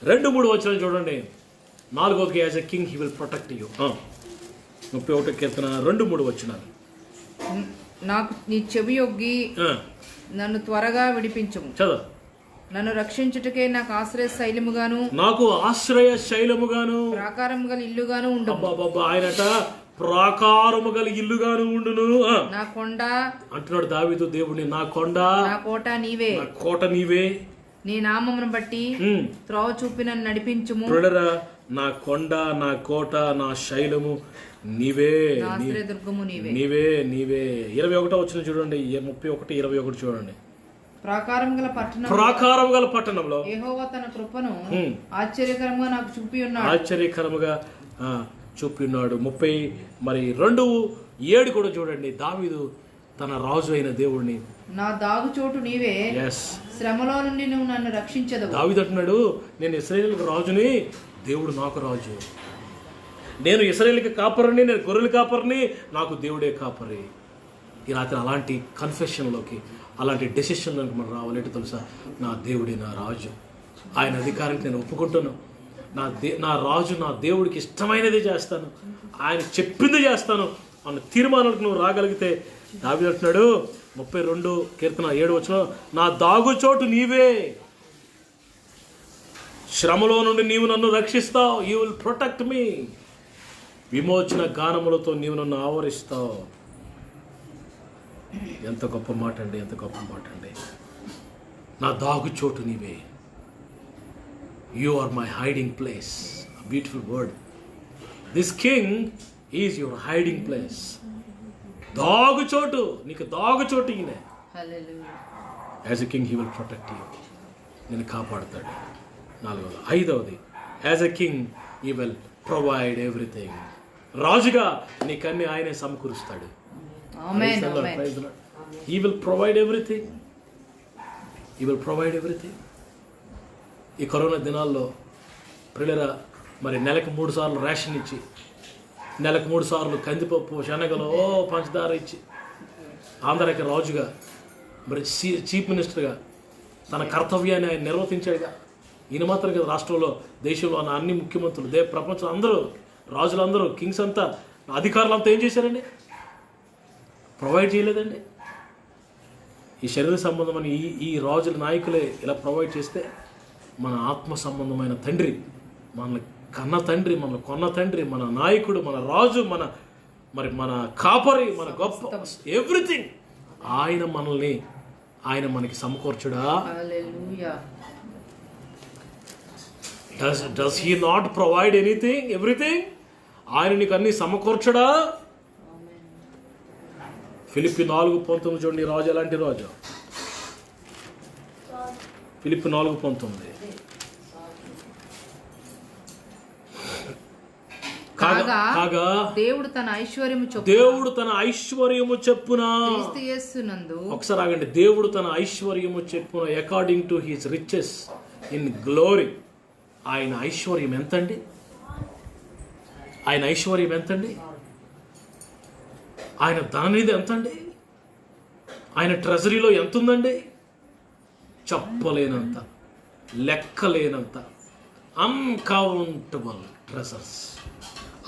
2-3 వచనాలు చూడండి. 4వది, as a king he will protect you. 31వ కీర్తన 2-3 వచనాలు. నాకు నీ చెవి యొగ్గి నన్ను త్వరగా విడిపించుము. చదువు. నన్ను రక్షించుటకే నాకు ఆశ్రయ శైలముగాను, నాకు ఆశ్రయ శైలముగాను, ప్రాకారము గల ఇల్లుగాను ఉండు. ఆయనట ప్రాకారము గల ఇల్లుగాను ఉండును. నా కొండ అంటున్నాడు దావీదు దేవుడిని, నా కొండ, నా కోట నీవే, నా కోట నీవే, నీ నామమును బట్టి త్రోవ చూపి నన్ను నడిపించుము. నా కొండ, నా కోట, నా శైలము నీవే, దుర్గము నీవే, నీవే, నీవే. 21వ వచనం చూడండి, 31-21 చూడండి. ప్రాకారం గల పట్టణంలో యెహోవా తన కృపను ఆశ్చర్యకరంగా నాకు చూపి ఉన్నాడు. ఆశ్చర్యకరముగా చూపి ఉన్నాడు. 32:7 కూడా చూడండి. దావీదు తన రాజు అయిన దేవుడిని, నా దాగు చోటు నీవే, శ్రమలో నుండి నువ్వు నన్ను రక్షించదు. దావీదు అంటున్నాడు, నేను ఇశ్రాయేలుకు రాజుని, దేవుడు నాకు రాజు. నేను ఇశ్రాయేలుకి కాపరిని, నేను గొర్రెల కాపరిని, నాకు దేవుడే కాపరి. ఈ రాత్రి అలాంటి కన్ఫెషన్లోకి, అలాంటి డెసిషన్లోకి మనం రావాలంటే తెలుసా, నా దేవుడే నా రాజు, ఆయన అధికారానికి నేను ఒప్పుకుంటాను. నా రాజు, నా దేవుడికి ఇష్టమైనది చేస్తాను, ఆయన చెప్పింది చేస్తాను అన్న తీర్మానాలకు నువ్వు రాగలిగితే, దావీదు అంటున్నాడు 32 కీర్తన 7 వచనం, నా దాగుచోటు నీవే, శ్రమలో నుండి నీవు నన్ను రక్షిస్తావు. You will protect me. విమోచన గానములతో నీవు నన్ను ఆవరిస్తావు. ఎంత గొప్ప మాట అండి, ఎంత గొప్ప మాట అండి. నా దాగుచోటు నీవే. You are my hiding place. A beautiful word. This king is your hiding place. దాగుచోటు, నీకు దాగుచోటు ఈయనే. As a king he will protect you. నిన్ను కాపాడుతాడు. 4వది. 5వది, as a king he will provide everything. రాజుగా నీకన్నీ ఆయనే సమకూరుస్తాడు. Amen. He will provide everything. He will provide everything. ఈ corona దినాల్లో ప్రియులరా, మరి నెలకు 3 సార్లు రేషన్ ఇచ్చి, నెలకు 3 సార్లు కందిపప్పు, శనగలు, పంచదార ఇచ్చి, ఆంధ్రాకి రాజుగా, మరి చీఫ్ మినిస్టర్గా తన కర్తవ్యాన్ని ఆయన నిర్వర్తించాడుగా. ఈయన మాత్రం కదా, రాష్ట్రంలో, దేశంలో ఉన్న అన్ని ముఖ్యమంత్రులు, ప్రపంచం అందరూ, రాజులందరూ, కింగ్స్ అంతా, అధికారులంతా ఏం చేశారండి? ప్రొవైడ్ చేయలేదండి. ఈ శరీర సంబంధమైన ఈ రాజుల నాయకులే ఇలా ప్రొవైడ్ చేస్తే, మన ఆత్మ సంబంధమైన తండ్రి మనల్ని కన్న తండ్రి, మన కొన్న తండ్రి, మన నాయకుడు, మన రాజు, మన కాపరి, మన గొప్ప ఎవ్రీథింగ్ ఆయన మనకి సమకూర్చుడా? Does he not provide anything, everything? ఆయన నీకు అన్ని సమకూర్చడా? ఫిలిప్పి 4:19 చూడండి, రాజు ఎలాంటి రాజు? ఫిలిప్పి 4:19. కాగా దేవుడు తన ఐశ్వర్యము చెప్పున ఒకసారి ఆగండి. దేవుడు తన ఐశ్వర్యము చెప్పున according to his riches in glory. ఆయన ఐశ్వర్యం ఎంతండి? ఆయన ఐశ్వర్యం ఎంతండి? ఆయన ధననిధి ఎంతండి? ఆయన ట్రెజరీలో ఎంత ఉందండి? చెప్పలేనంత, లెక్కలేనంత, అన్కౌంటబుల్ ట్రెజర్స్.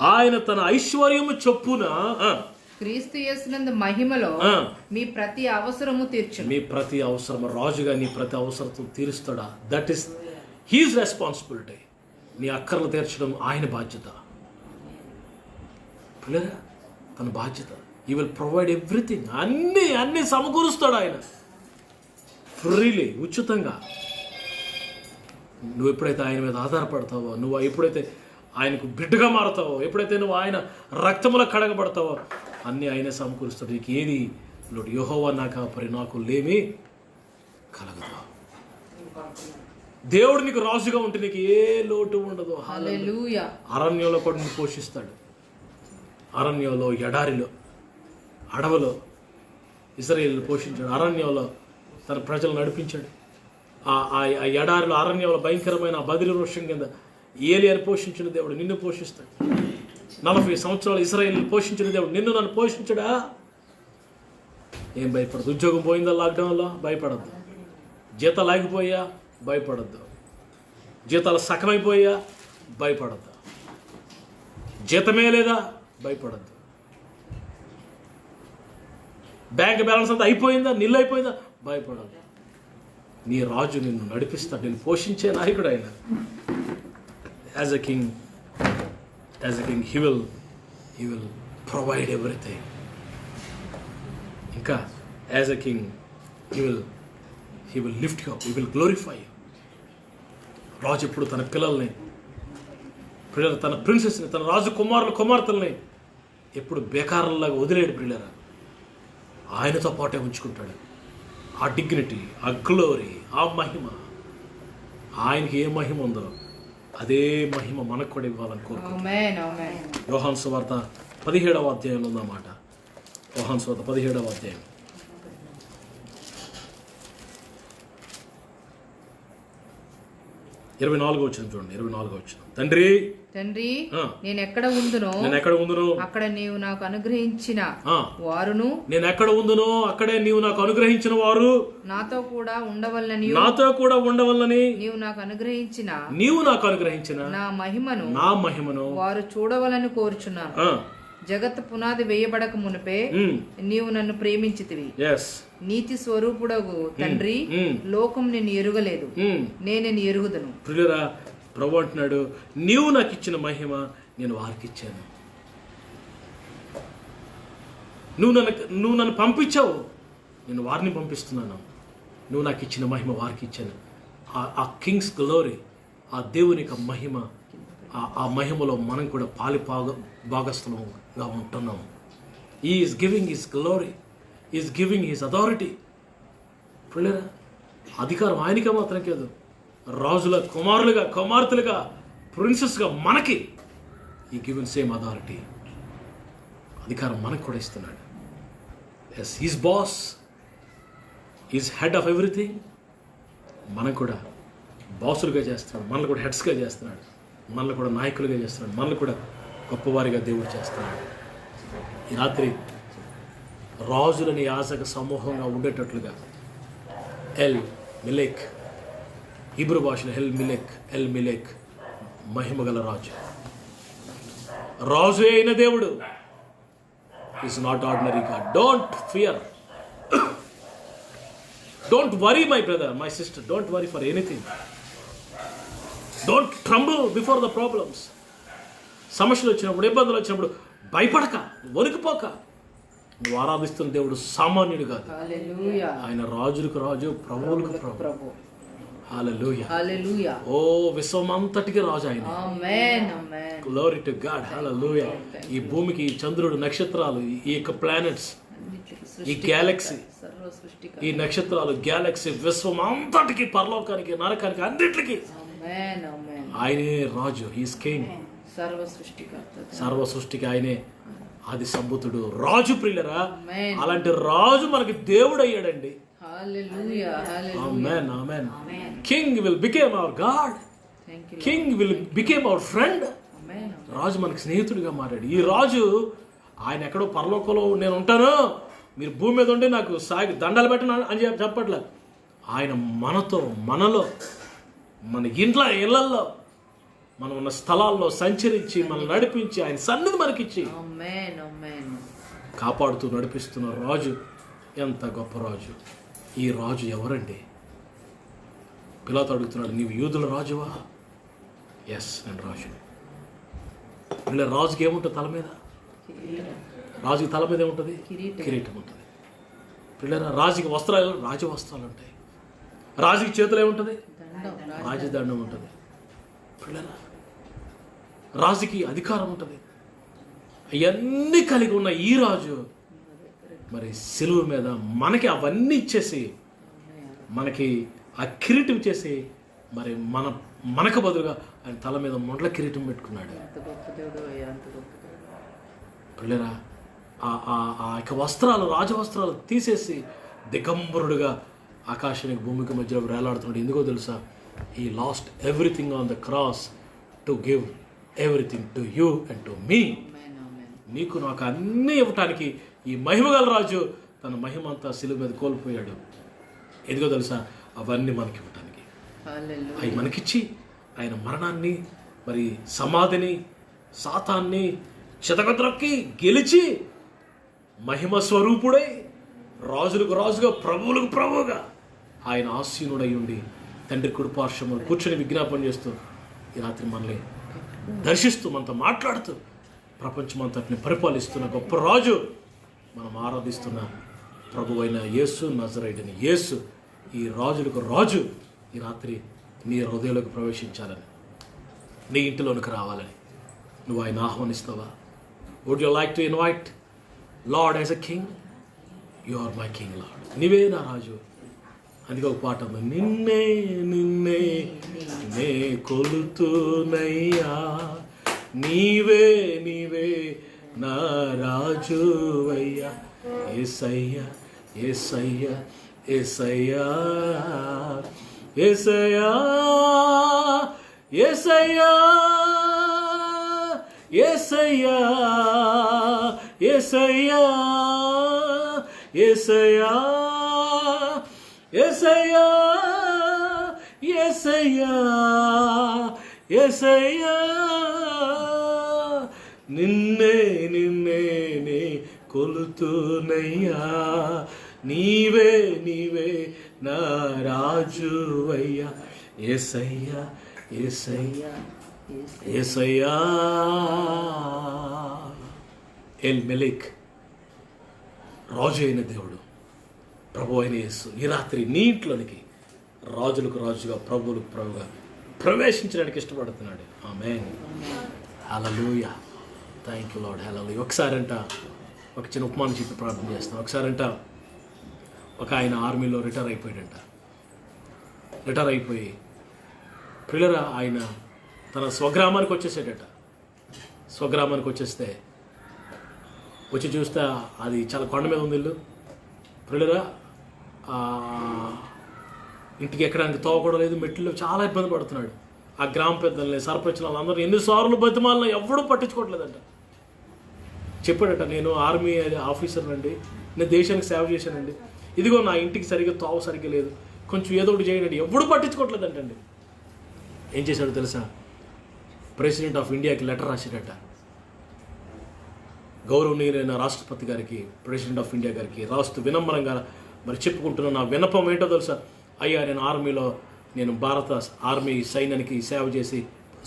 ఆయన తన ఐశ్వర్యము చొప్పున క్రీస్తు యేసునందు మహిమలో మీ ప్రతి అవసరము తీర్చును. మీ ప్రతి అవసరము, రాజుగా నీ ప్రతి అవసరము తీరుస్తాడా? That is his responsibility. నీ అక్కర్లు తీర్చడం ఆయన బాధ్యత. పిల్లరా, తన బాధ్యత. He will provide everything. అన్ని సమకూరుస్తాడు ఆయన ఫ్రీలీ, ఉచితంగా. నువ్వు ఎప్పుడైతే ఆయన మీద ఆధారపడతావో, నువ్వు ఎప్పుడైతే ఆయనకు బిడ్డగా మారుతావో, ఎప్పుడైతే నువ్వు ఆయన రక్తములో కడగబడతావో, అన్నీ ఆయనే సమకూరుస్తాడు. నీకు ఏది లోటు? యెహోవా నా కాపరి, నాకు లేమి కలగదు. దేవుడు నీకు రాజుగా ఉంటే నీకు ఏ లోటు ఉండదు. హల్లెలూయా. అరణ్యంలో కూడా నిన్ను పోషిస్తాడు. అరణ్యంలో, ఎడారిలో, అడవిలో ఇశ్రాయేలును పోషించాడు. అరణ్యంలో తన ప్రజలు నడిపించాడు. ఆ ఎడారిలో, అరణ్యంలో భయంకరమైన బదిలి వృక్షం కింద ఏలియాను పోషించిన దేవుడు నిన్ను పోషిస్తాడు. 40 సంవత్సరాలు ఇశ్రాయేలును పోషించిన దేవుడు నిన్ను, నన్ను పోషించడా? ఏం భయపడదు? ఉద్యోగం పోయిందా లాక్డౌన్లో? భయపడద్దు. జీతాలు ఆగిపోయా? భయపడద్దు. జీతాలు సగమైపోయా? భయపడద్దు. జీతమే లేదా? భయపడద్దు. బ్యాంక్ బ్యాలెన్స్ అంతా అయిపోయిందా? నిల్లు అయిపోయిందా? భయపడద్దు. నీ రాజు నిన్ను నడిపిస్తాడు. నిన్ను పోషించే నాయకుడు ఆయన. As a king, he will provide everything. ఇంకా as a king, he will lift you up. He will glorify you. రాజు ఇప్పుడు తన పిల్లల్ని, తన ప్రిన్సెస్ని, తన రాజు కుమార్తెల్ని ఎప్పుడు బేకారులాగా వదిలేడు. పిల్లరా, ఆయనతో పాటే ఉంచుకుంటాడు. ఆ డిగ్నిటీ, ఆ గ్లోరీ, ఆ మహిమ, ఆయనకి ఏ మహిమ ఉందో అదే మహిమ మనకు కూడా ఇవ్వాలని కోరుకుంటున్నాను. యోహాను సువార్త 17వ అధ్యాయంలో ఉందన్నమాట. యోహాను సువార్త 17వ అధ్యాయం 24వ వచనం చూడండి. 24వ వచనం. తండ్రి నేను ఎక్కడ ఉందునో అక్కడ నీవు నాకు అనుగ్రహించిన వారును, నేను ఎక్కడ ఉందునో అక్కడే నీవు నాకు అనుగ్రహించిన వారు నాతో కూడా ఉండవల్లని నీవు నాకు అనుగ్రహించిన నా మహిమను వారు చూడవలని కోరుచున్నాను. జగత్ పునాది వేయబడక మునిపే నీవు నన్ను ప్రేమించితివి. నీతి స్వరూపుడగు తండ్రి, లోకం నేను ఎరుగలేదు, నేను ఎరుగుదను. ప్రభు అంటున్నాడు, నీవు నాకు ఇచ్చిన మహిమ నేను వారికి ఇచ్చాను. నువ్వు నన్ను పంపించావు, నేను వారిని పంపిస్తున్నాను. నువ్వు నాకు ఇచ్చిన మహిమ వారికి ఇచ్చాను. ఆ కింగ్స్ గ్లోరీ, ఆ దేవుని యొక్క మహిమ, ఆ మహిమలో మనం కూడా భాగస్థులంగా ఉంటున్నాం. Is giving his glory, is giving his authority. పిల్లరా, అధికారం ఆయనకే మాత్రం కాదు, రాజుల కుమార్తెలుగా ప్రిన్సెస్గా మనకి ఈ గివెన్ సేమ్ అథారిటీ, అధికారం మనకు కూడా ఇస్తున్నాడు. Yes, he's boss, he's head of everything. మనం కూడా బాసులుగా చేస్తున్నాడు, మనల్ని కూడా హెడ్స్గా చేస్తున్నాడు, మనల్ని కూడా నాయకులుగా చేస్తున్నాడు, మనల్ని కూడా గొప్పవారిగా దేవుడు చేస్తున్నాడు. ఈ రాత్రి రాజులని యాజక సమూహంగా ఉండేటట్లుగా ఎల్ మిలెక్, హీబ్రూ భాషలో ఎల్ మిలెక్ మహిమగల రాజు, రాజు అయిన దేవుడు. Is not ordinary God. Don't fear, don't worry my brother, my sister, don't worry for anything. Don't ట్రంబుల్ before the problems. సమస్యలు వచ్చినప్పుడు, ఇబ్బందులు వచ్చినప్పుడు భయపడక, వణికిపోక నువ్వు ఆరాధిస్తున్న దేవుడు సామాన్యుడు కాదు. ఆయన రాజులకు రాజు, ప్రభువులకు ప్రభు. హల్లెలూయా, హల్లెలూయా. ఓ విశ్వమంతటికి రాజు ఆయన. Glory to God. హల్లెలూయా. ఈ భూమికి చంద్రుడు, నక్షత్రాలు, ఈ యొక్క ప్లానెట్స్, ఈ గ్యాలక్సీ, ఈ నక్షత్రాలు, గ్యాలక్సీ, విశ్వం అంతటికి, పరలోకానికి, నరకానికి, అన్నిటికి ఆయనే రాజు. He's king. సర్వ సృష్టికి ఆయనే ఆది సంభూతుడు, రాజు. ప్రియులరా, అలాంటి రాజు మనకి దేవుడు అయ్యాడండి. Amen, amen. King will become our God. King will become our friend. రాజు మనకి స్నేహితుడిగా మారాడు. ఈ రాజు ఆయన ఎక్కడో పరలోకంలో నేను ఉంటాను, మీరు భూమి మీద ఉండి నాకు సాగి దండాలు పెట్టను అని చెప్పట్లేదు. ఆయన మనతో, మనలో, మన ఇళ్లల్లో, మనం ఉన్న స్థలాల్లో సంచరించి, మనం నడిపించి, ఆయన సన్నిధి మనకిచ్చి కాపాడుతూ నడిపిస్తున్న రాజు. ఎంత గొప్ప రాజు! ఈ రాజు ఎవరండి? పిలాతు అడుగుతున్నాడు, నీవు యూదుల రాజువా? ఎస్, నేను రాజు. వీళ్ళ రాజుకి ఏముంటుంది తల మీద? రాజుకి తల మీద ఏముంటుంది? కిరీటం ఉంటుంది. పిల్లల రాజుకి వస్త్రాలు, రాజు వస్త్రాలు ఉంటాయి. రాజుకి చేతులు ఏముంటుంది? రాజదండం ఉంటుంది. పిల్లల రాజుకి అధికారం ఉంటుంది. అవన్నీ కలిగి ఉన్న ఈ రాజు మరి సిలువ మీద మనకి అవన్నీ ఇచ్చేసి, మనకి ఆ కిరీటం ఇచ్చేసి, మరి మనకు బదులుగా ఆయన తల మీద మొండ్ల కిరీటం పెట్టుకున్నాడు. పిల్లరా, ఆ యొక్క వస్త్రాలు, రాజవస్త్రాలు తీసేసి దిగంబరుడుగా ఆకాశానికి, భూమికి మధ్యలో వేలాడుతున్నాడు. ఎందుకో తెలుసా? He lost everything on the cross to give everything to you and to me. నీకు నాకు అన్నీ ఇవ్వటానికి ఈ మహిమగల రాజు తన మహిమ అంతా శిలువ మీద కోల్పోయాడు. ఎందుకో తెలుసా? అవన్నీ మనకి ఇవ్వటానికి. అవి మనకిచ్చి ఆయన మరణాన్ని, మరి సమాధిని, సాతాన్ని చితకద్రొక్కి గెలిచి మహిమ స్వరూపుడై రాజులకు రాజుగా, ప్రభువులకు ప్రభువుగా ఆయన ఆసీనుడై ఉండి తండ్రి కుడి పార్శ్వమున కూర్చొని విజ్ఞాపన చేస్తూ ఈ రాత్రి మనల్ని దర్శిస్తూ, మనతో మాట్లాడుతూ, ప్రపంచమంతటిని పరిపాలిస్తున్న గొప్ప రాజు, మనం ఆరాధిస్తున్న ప్రభు అయిన యేసు, నజరేయుడైన యేసు, ఈ రాజులకు రాజు ఈ రాత్రి నీ హృదయంలోకి ప్రవేశించాలని, నీ ఇంటిలోనికి రావాలని నువ్వు ఆయన ఆహ్వానిస్తావా? Would you like to invite Lord as a king? You are my king Lord. నీవే నా రాజు. అందుకే ఒక పాట ఉంది, నిన్నే నిన్నే నే కొలుతునయ్యా, నీవే నీవే నా రాజువయ్యా, యేసయ్యా యేసయ్యా యేసయ్యా యేసయ్యా యేసయ్యా యేసయ్యా యేసయ్యా యేసయ్యా యేసయ్యా యేసయ్యా యేసయ్యా, నిన్నే నిన్నే నే కొలుతునయ్యా, నీవే నీవే నా రాజువయ్యా, యేసయ్యా యేసయ్యా యేసయ్యా. ఎల్ మెలిక్, రాజు అయిన దేవుడు, ప్రభు అయిన యేసు ఈ రాత్రి నీ ఇంట్లోనికి రాజులకు రాజుగా, ప్రభువులకు ప్రభుగా ప్రవేశించడానికి ఇష్టపడుతున్నాడు. Amen. Hallelujah. Thank you Lord. Hallelujah. ఒకసారంట ఒక చిన్న ఉపమానం చెప్పి ప్రార్థన చేస్తాం. ఒకసారంట ఒక ఆయన ఆర్మీలో రిటైర్ అయిపోయాడంట. రిటైర్ అయిపోయి పిల్లరా ఆయన తన స్వగ్రామానికి వచ్చేసాడట. స్వగ్రామానికి వచ్చేస్తే వచ్చి చూస్తే అది చాలా కొండ మీద ఉంది ఇల్లు. పిల్లరా ఇంటికి ఎక్కడానికి తోవ కూడా లేదు, మెట్లు, చాలా ఇబ్బంది పడుతున్నాడు. ఆ గ్రామ పెద్దల్ని, సర్పంచ్ వాళ్ళందరూ ఎన్నిసార్లు బతిమాలినా ఎవడూ పట్టించుకోవట్లేదంట. చెప్పాడట, నేను ఆర్మీ ఆఫీసర్ అండి, నేను దేశానికి సేవ చేశానండి, ఇదిగో నా ఇంటికి సరిగ్గా తోవ సరిగ్గా లేదు, కొంచెం ఏదో ఒకటి చేయండి. ఎవడూ పట్టించుకోవట్లేదంటండి. ఏం చేశాడో తెలుసా? ప్రెసిడెంట్ ఆఫ్ ఇండియాకి లెటర్ రాశాడట. గౌరవనీయులైన రాష్ట్రపతి గారికి, ప్రెసిడెంట్ ఆఫ్ ఇండియా గారికి రాస్తూ వినమ్రంగా మరి చెప్పుకుంటున్న నా విన్నపం ఏంటో తెలుసా? అయ్యా, నేను ఆర్మీలో, నేను భారత ఆర్మీ సైన్యానికి సేవ చేసి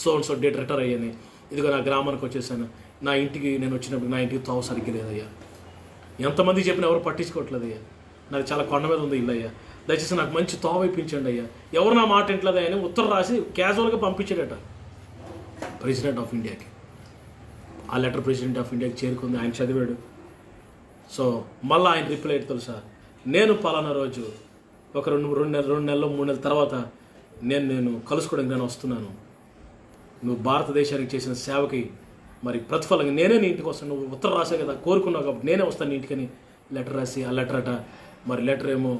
సో డేట్ రిటైర్ అయ్యాను. ఇదిగో నా గ్రామానికి వచ్చేసాను, నా ఇంటికి నేను వచ్చినప్పుడు నా ఇంటికి తోవ సరిగ్గా లేదయ్యా. ఎంతమంది చెప్పినా ఎవరు పట్టించుకోవట్లేదయ్యా. నాకు చాలా కొండ మీద ఉంది ఇల్లు అయ్యా, దయచేసి నాకు మంచి తోవ ఇప్పించండి అయ్యా. ఎవరు నా మాట ఇంట్లేదా అని ఉత్తరం రాసి క్యాజువల్గా పంపించాడట ప్రెసిడెంట్ ఆఫ్ ఇండియాకి. ఆ లెటర్ ప్రెసిడెంట్ ఆఫ్ ఇండియాకి చేరుకుంది, ఆయన చదివాడు. సో మళ్ళీ ఆయన రిప్లై అయితే తెలుసా, నేను పలానా రోజు ఒక రెండు నెలలు 3 నెలల తర్వాత నేను కలుసుకోవడానికి నేను వస్తున్నాను. నువ్వు భారతదేశానికి చేసిన సేవకి మరి ప్రతిఫలంగా నేనే నీ ఇంటికి వస్తాను. నువ్వు ఉత్తరం రాసే కదా కోరుకున్నావు కాబట్టి నేనే వస్తాను నీ ఇంటికని లెటర్ రాసి, ఆ లెటర్ అట మరి లెటర్ ఏమో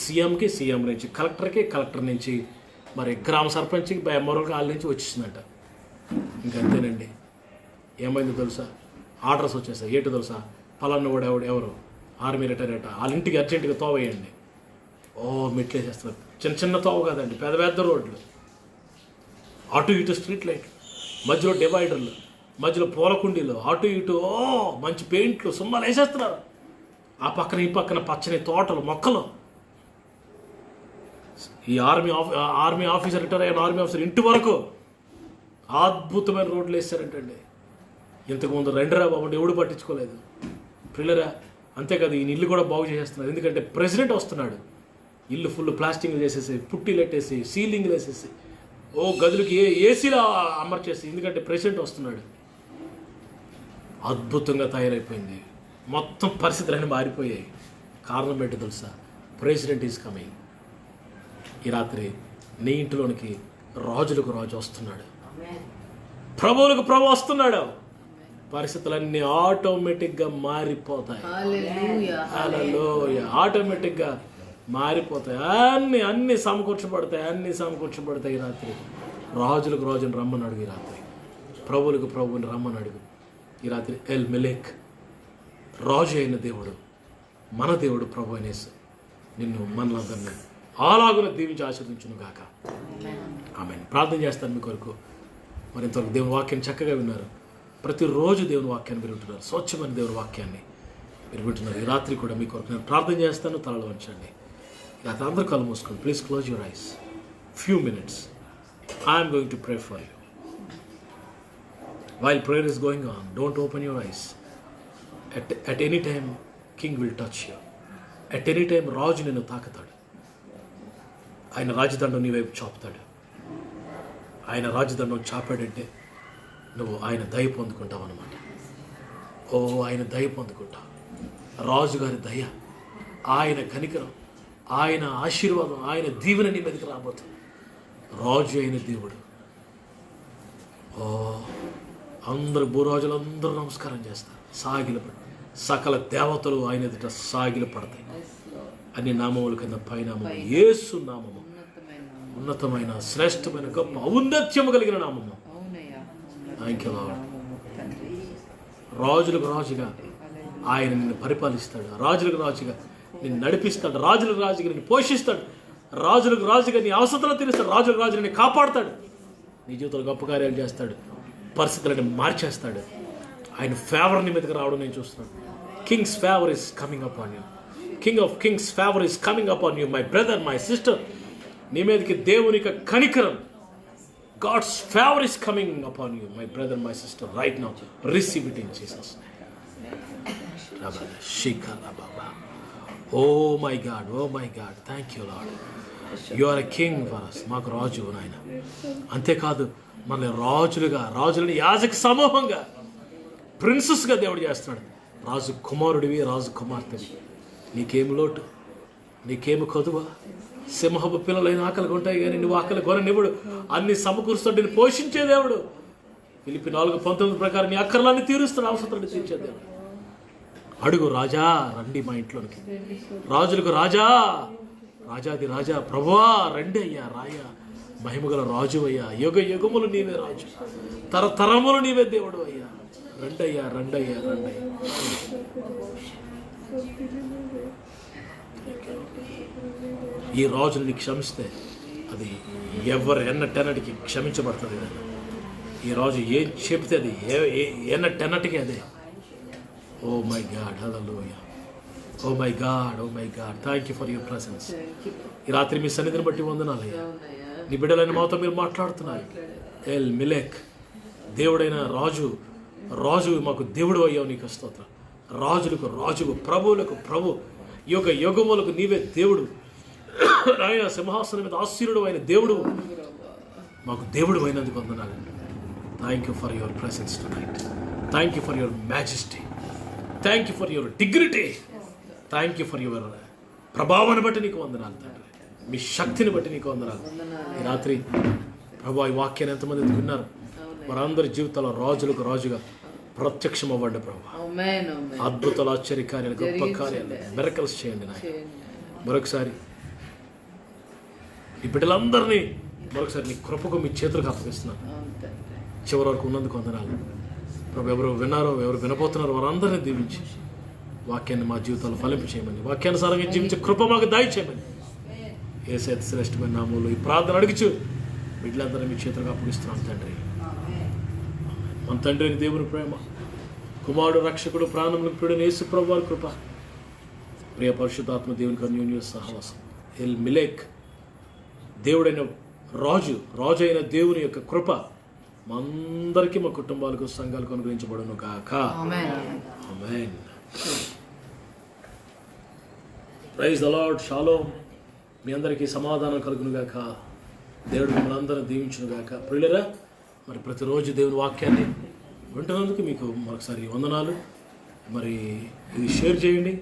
సీఎంకి, సీఎం నుంచి కలెక్టర్కి, కలెక్టర్ నుంచి మరి గ్రామ సర్పంచ్కి, ఎంఆర్ఓకి వాళ్ళ నుంచి వచ్చేసిందంట. ఇంకంతేనండి. ఏమైందో తెలుసా, ఆర్డర్స్ వచ్చేసాయి. ఏంటో తెలుసా, పలానా వాడు ఎవరు ఆర్మీ రిటైర్ అట, వాళ్ళ ఇంటికి అర్జెంటుగా తోవ వేయండి. మెట్లు వేసేస్తున్నారు. చిన్న చిన్న తోవ కాదండి, పెద్ద పెద్ద రోడ్లు, అటు ఇటు స్ట్రీట్ లైట్లు, మధ్యలో డివైడర్లు, మధ్యలో పూలకుండీలు, అటు ఇటు మంచి పెయింట్లు సుమ్మాలు వేసేస్తున్నారు. ఆ పక్కన ఈ పక్కన పచ్చని తోటలు, మొక్కలు. ఈ ఆర్మీ ఆఫీసర్ రిటైర్ అయిన ఆర్మీ ఆఫీసర్ ఇంటి వరకు అద్భుతమైన రోడ్లు వేసారంటండి. ఇంతకుముందు రెండురా బాబు ఎవడు పట్టించుకోలేదు పిల్లరా. అంతేకాదు ఈయన ఇల్లు కూడా బాగు చేసేస్తున్నారు. ఎందుకంటే ప్రెసిడెంట్ వస్తున్నాడు. ఇల్లు ఫుల్ ప్లాస్టింగ్ చేసేసి, పుట్టీలు పెట్టేసి, సీలింగ్లు వేసేసి, గదులకి ఏసీలా అమర్చేసి, ఎందుకంటే ప్రెసిడెంట్ వస్తున్నాడు. అద్భుతంగా తయారైపోయింది. మొత్తం పరిస్థితులన్నీ మారిపోయాయి. కారణం ఏంటో తెలుసా, ప్రెసిడెంట్ ఈజ్ కమింగ్. ఈ రాత్రి నీ ఇంటిలోనికి రాజులకు రాజు వస్తున్నాడు, ప్రభువులకు ప్రభు వస్తున్నాడు. పరిస్థితులన్నీ ఆటోమేటిక్గా మారిపోతాయి. హల్లెలూయా. ఆటోమేటిక్గా మారిపోతాయి. అన్నీ సమకూర్చబడతాయి. ఈ రాత్రి రాజులకు రాజుని రమ్మని ఈ రాత్రి ప్రభువులకు ప్రభువుని రమ్మని ఈ రాత్రి ఎల్ మెలెక్ రాజు అయిన దేవుడు, మన దేవుడు ప్రభు అనేసి నిన్ను మనలందరినీ అలాగున దీవించి ఆశీర్వదించును గాక. ఆమేన్. ప్రార్థన చేస్తాను మీ కొరకు. మరి ఇంతవరకు దేవుని వాక్యాన్ని చక్కగా విన్నారు. ప్రతిరోజు దేవుని వాక్యాన్ని మీరు వింటున్నారు. స్వచ్ఛమైన దేవుని వాక్యాన్ని మీరు వింటున్నారు. ఈ రాత్రి కూడా మీ కొరకు నేను ప్రార్థన చేస్తాను. తలలు వంచండి. ఈ రాత్రి అందరూ కళ్ళు మూసుకోండి. Please close your eyes. Few minutes I'm going to pray for you. While prayer is going on, don't open your eyes. At any time, king will touch you. At any time, రాజు నిన్ను తాకుతాడు. ఆయన రాజదండం నీ వైపు చాపుతాడు. ఆయన రాజదండం చాపాడంటే నువ్వు ఆయన దయ పొందుకుంటావు అన్నమాట. ఆయన దయ పొందుకుంటావు. రాజుగారి దయ, ఆయన కనికరం, ఆయన ఆశీర్వాదం, ఆయన దీవెన నీ మీదకి రాబోతుంది. రాజు అయిన దేవుడు. అందరు భూరాజులందరూ నమస్కారం చేస్తారు, సాగిలపడి. సకల దేవతలు ఆయన ఎదుట సాగిలపడతాయి. అన్ని నామముల కింద పైనామము యేసు నామము, ఉన్నతమైన శ్రేష్టమైన గొప్ప ఔన్నత్యము కలిగిన నామము. Thank you lord. రాజులకు రాజుగా ఆయన నిన్ను పరిపాలిస్తాడు. రాజులకు రాజుగా నిన్ను నడిపిస్తాడు. రాజులకు రాజుగా నిన్ను పోషిస్తాడు. రాజులకు రాజుగా నీ అవసరాలు తీరుస్తాడు. రాజులకు రాజుగా నిన్ను కాపాడుతాడు. నీ జీవితంలో గొప్ప కార్యాలు చేస్తాడు. పరిస్థితులను మార్చేస్తాడు. ఆయన ఫేవర్ నీ మీదకి రావడం నేను చూస్తున్నాను. King's favour is coming up on you. King of kings favour is coming up on you my brother, my sister. నీ మీదకి దేవుని యొక్క కనికరం, God's favour is coming up on you my brother, my sister. Right now receive it in Jesus name. Oh my God, thank you Lord. You are a king for us. మాకు రాజు నాయన. అంతేకాదు మనల్ని రాజులని యాజక సమూహంగా, ప్రిన్సెస్గా దేవుడు చేస్తున్నాడు. రాజు కుమారుడివి, రాజు కుమార్తెవి. నీకేమి లోటు, నీకేమి కొదువ? సింహపు పిల్లలైన ఆకలిగా ఉంటాయి కానీ నువ్వు ఆకలి కొననివ్వడు. అన్ని సమకూరుస్తుంటే నేను పోషించే దేవుడు. ఫిలిప్పీ 4:19 ప్రకారం నీ అక్కర్లన్నీ తీరుస్తున్న అవసరాన్ని తీర్చే దేవుడు. అడుగు, రాజా రండి మా ఇంట్లోనికి. రాజులకు రాజా, రాజాది రాజా, ప్రభువా రండి అయ్యా, రాయా, మహిమగల రాజు అయ్యా, యుగ యుగములు నీవే రాజు, తరతరములు నీవే దేవుడు అయ్యా. రండయ్యా. ఈ రాజుని క్షమిస్తే అది ఎన్నటెన్నటికి క్షమించబడుతుంది. ఈ రాజు ఏం చెబితే అది ఎన్నటెన్నటికి అదే. Oh my God, hallelujah. Oh my God, thank you for your presence. ఈ రాత్రి మీ సన్నిధిని బట్టి వందనాలయ్యా. నీ బిడ్డలైన మాతో మీరు మాట్లాడుతున్నారు. ఎల్ మిలెక్ దేవుడైన రాజు మాకు దేవుడు అయ్యావు, నీకు స్తోత్రం. రాజులకు రాజువు, ప్రభువులకు ప్రభు, యుగములకు నీవే దేవుడు. ఆయన సింహాసనం మీద ఆశీనుడు అయిన దేవుడు, మాకు దేవుడు అయినందుకు వందనాలు. Thank you for your presence tonight. Thank you for your majesty. Thank you for your dignity. Thank you for your ప్రభావాన్ని బట్టి నీకు వందనాలు తండ్రి. మీ శక్తిని బట్టి నీకు వందనాలు. ఈ రాత్రి ప్రభా ఈ వాక్యాన్ని ఎంతమంది విన్నారు, వారందరి జీవితాల్లో రాజులకు రాజుగా ప్రత్యక్షం అవ్వండి ప్రభా. అద్భుతాలు, ఆశ్చర్యకార్యాలు, గొప్ప కార్యాలు, మిరకల్స్ చేయండి నాయన. మరొకసారి ఈ బిడ్డలందరినీ మరొకసారి నీ కృపకు మీ చేతులకు అప్పగిస్తున్నాను. చివరి వరకు ఉన్నందుకు వందనాలు ప్రభు. ఎవరు విన్నారో, ఎవరు వినబోతున్నారో వారందరినీ దీవించి వాక్యాన్ని మా జీవితాల్లో ఫలింపు చేయమని, వాక్యానుసారంగా జీవించే కృప మాకు దాయి చేయమని యేసయ్య శ్రేష్టమైన నామములో ఈ ప్రార్థన అడుగుచు బిడ్డలందరూ మీ చేతులకు అప్పగిస్తున్నాను తండ్రి. మన తండ్రి అయిన దేవుని ప్రేమ, కుమారుడు రక్షకుడు ప్రాణములకు ప్రియుడైన యేసు ప్రభువు వారి కృప, ప్రియ పరిశుద్ధాత్మ దేవునికి అన్యోన్య సహవాసం, ఎల్ మిలేక్ దేవుడైన రాజు అయిన దేవుని యొక్క కృప మా అందరికీ, మా కుటుంబాలకు, సంఘాలకు అనుగ్రహించబడును గాక. ఆమేన్. Praise the Lord. షాలోమ్. మీ అందరికీ సమాధానం కలుగును గాక. దేవుడు మిమ్మల్ని అందరూ దీవించును గాక. ప్రియులరా, మరి ప్రతిరోజు దేవుని వాక్యాన్ని వింటున్నందుకు మీకు మరొకసారి వందనాలు. మరి ఇది షేర్ చేయండి.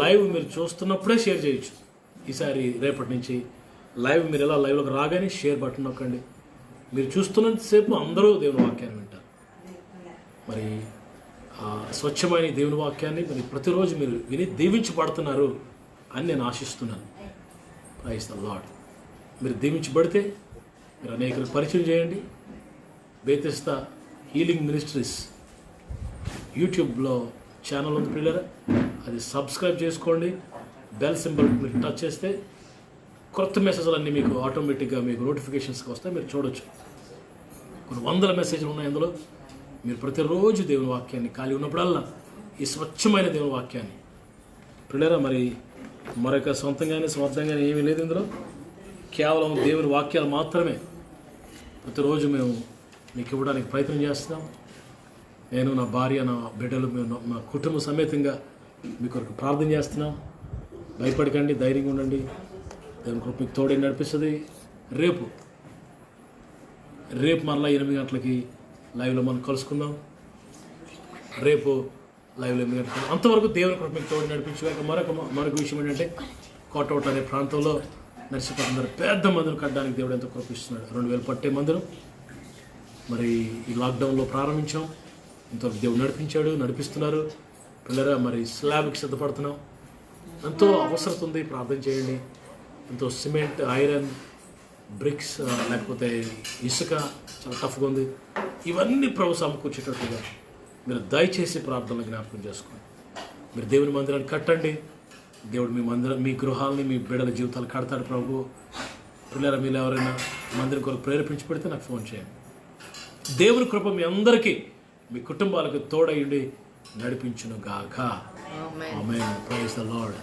లైవ్ మీరు చూస్తున్నప్పుడే షేర్ చేయొచ్చు. ఈసారి రేపటి నుంచి లైవ్ మీరు ఎలా లైవ్లోకి రాగానే షేర్ బటన్ నొక్కండి. మీరు చూస్తున్నంతసేపు అందరూ దేవుని వాక్యాన్ని వింటారు. మరి స్వచ్ఛమైన దేవుని వాక్యాన్ని మరి ప్రతిరోజు మీరు విని దీవించబడుతున్నారు అని నేను ఆశిస్తున్నాను. Praise the Lord. మీరు దీవించబడితే మీరు అనేకలకు పరిచయం చేయండి. బేతెస్తా హీలింగ్ మినిస్ట్రీస్ యూట్యూబ్లో ఛానల్ ఉంది పిల్లరా, అది సబ్స్క్రైబ్ చేసుకోండి. బెల్ సింబల్ మీరు టచ్ చేస్తే కొత్త మెసేజ్లన్నీ మీకు ఆటోమేటిక్గా మీకు నోటిఫికేషన్స్కి వస్తాయి, మీరు చూడొచ్చు. కొన్ని వందల మెసేజ్లు ఉన్నాయి అందులో. మీరు ప్రతిరోజు దేవుని వాక్యాన్ని ఖాళీ ఉన్నప్పుడల్లా ఈ స్వచ్ఛమైన దేవుని వాక్యాన్ని పిల్లరా, మరి మరొక సొంతంగానే స్వార్థంగానే ఏమీ లేదు ఇందులో, కేవలం దేవుని వాక్యాలు మాత్రమే ప్రతిరోజు మేము మీకు ఇవ్వడానికి ప్రయత్నం చేస్తున్నాం. నేను, నా భార్య, నా బిడ్డలు, మేము మా కుటుంబ సమేతంగా మీ కొరకు ప్రార్థన చేస్తున్నాం. భయపడకండి, ధైర్యంగా ఉండండి. దేవుని కృప మీకు తోడే నడిపిస్తుంది. రేపు మరలా 8 గంటలకి లైవ్లో మనం కలుసుకుందాం. రేపు లైవ్లో 8 గంటలకి. అంతవరకు దేవుని కృప మీకు తోడు నడిపించుగాక. మరొక విషయం ఏంటంటే, కోటౌట్ అనే ప్రాంతంలో నర్సిపట్నం పెద్ద మందులు కట్టడానికి దేవుడు ఎంతో కృపిస్తున్నాడు. 2000 పట్టే మందులు మరి ఈ లాక్డౌన్లో ప్రారంభించాం. ఇంతవరకు దేవుడు నడిపిస్తున్నారు పిల్లరా. మరి స్లాబ్కి సిద్ధపడుతున్నాం. ఎంతో అవసరం ఉంది, ప్రార్థన చేయండి. ఎంతో సిమెంట్, ఐరన్, బ్రిక్స్, లేకపోతే ఇసుక చాలా టఫ్గా ఉంది. ఇవన్నీ ప్రభు సమకూర్చేటట్టుగా మీరు దయచేసి ప్రార్థనలు జ్ఞాపకం చేసుకోండి. మీరు దేవుని మందిరాన్ని కట్టండి. దేవుడు మీ గృహాలని, మీ బిడ్డల జీవితాలు కడతాడు ప్రభు. పిల్లల మీరు ఎవరైనా మందిరం కొరకు ప్రేరేపించి పెడితే నాకు ఫోన్ చేయండి. దేవుని కృప మీ అందరికీ, మీ కుటుంబాలకు తోడయుండి నడిపించును గాక. ఆమేన్. Praise the lord.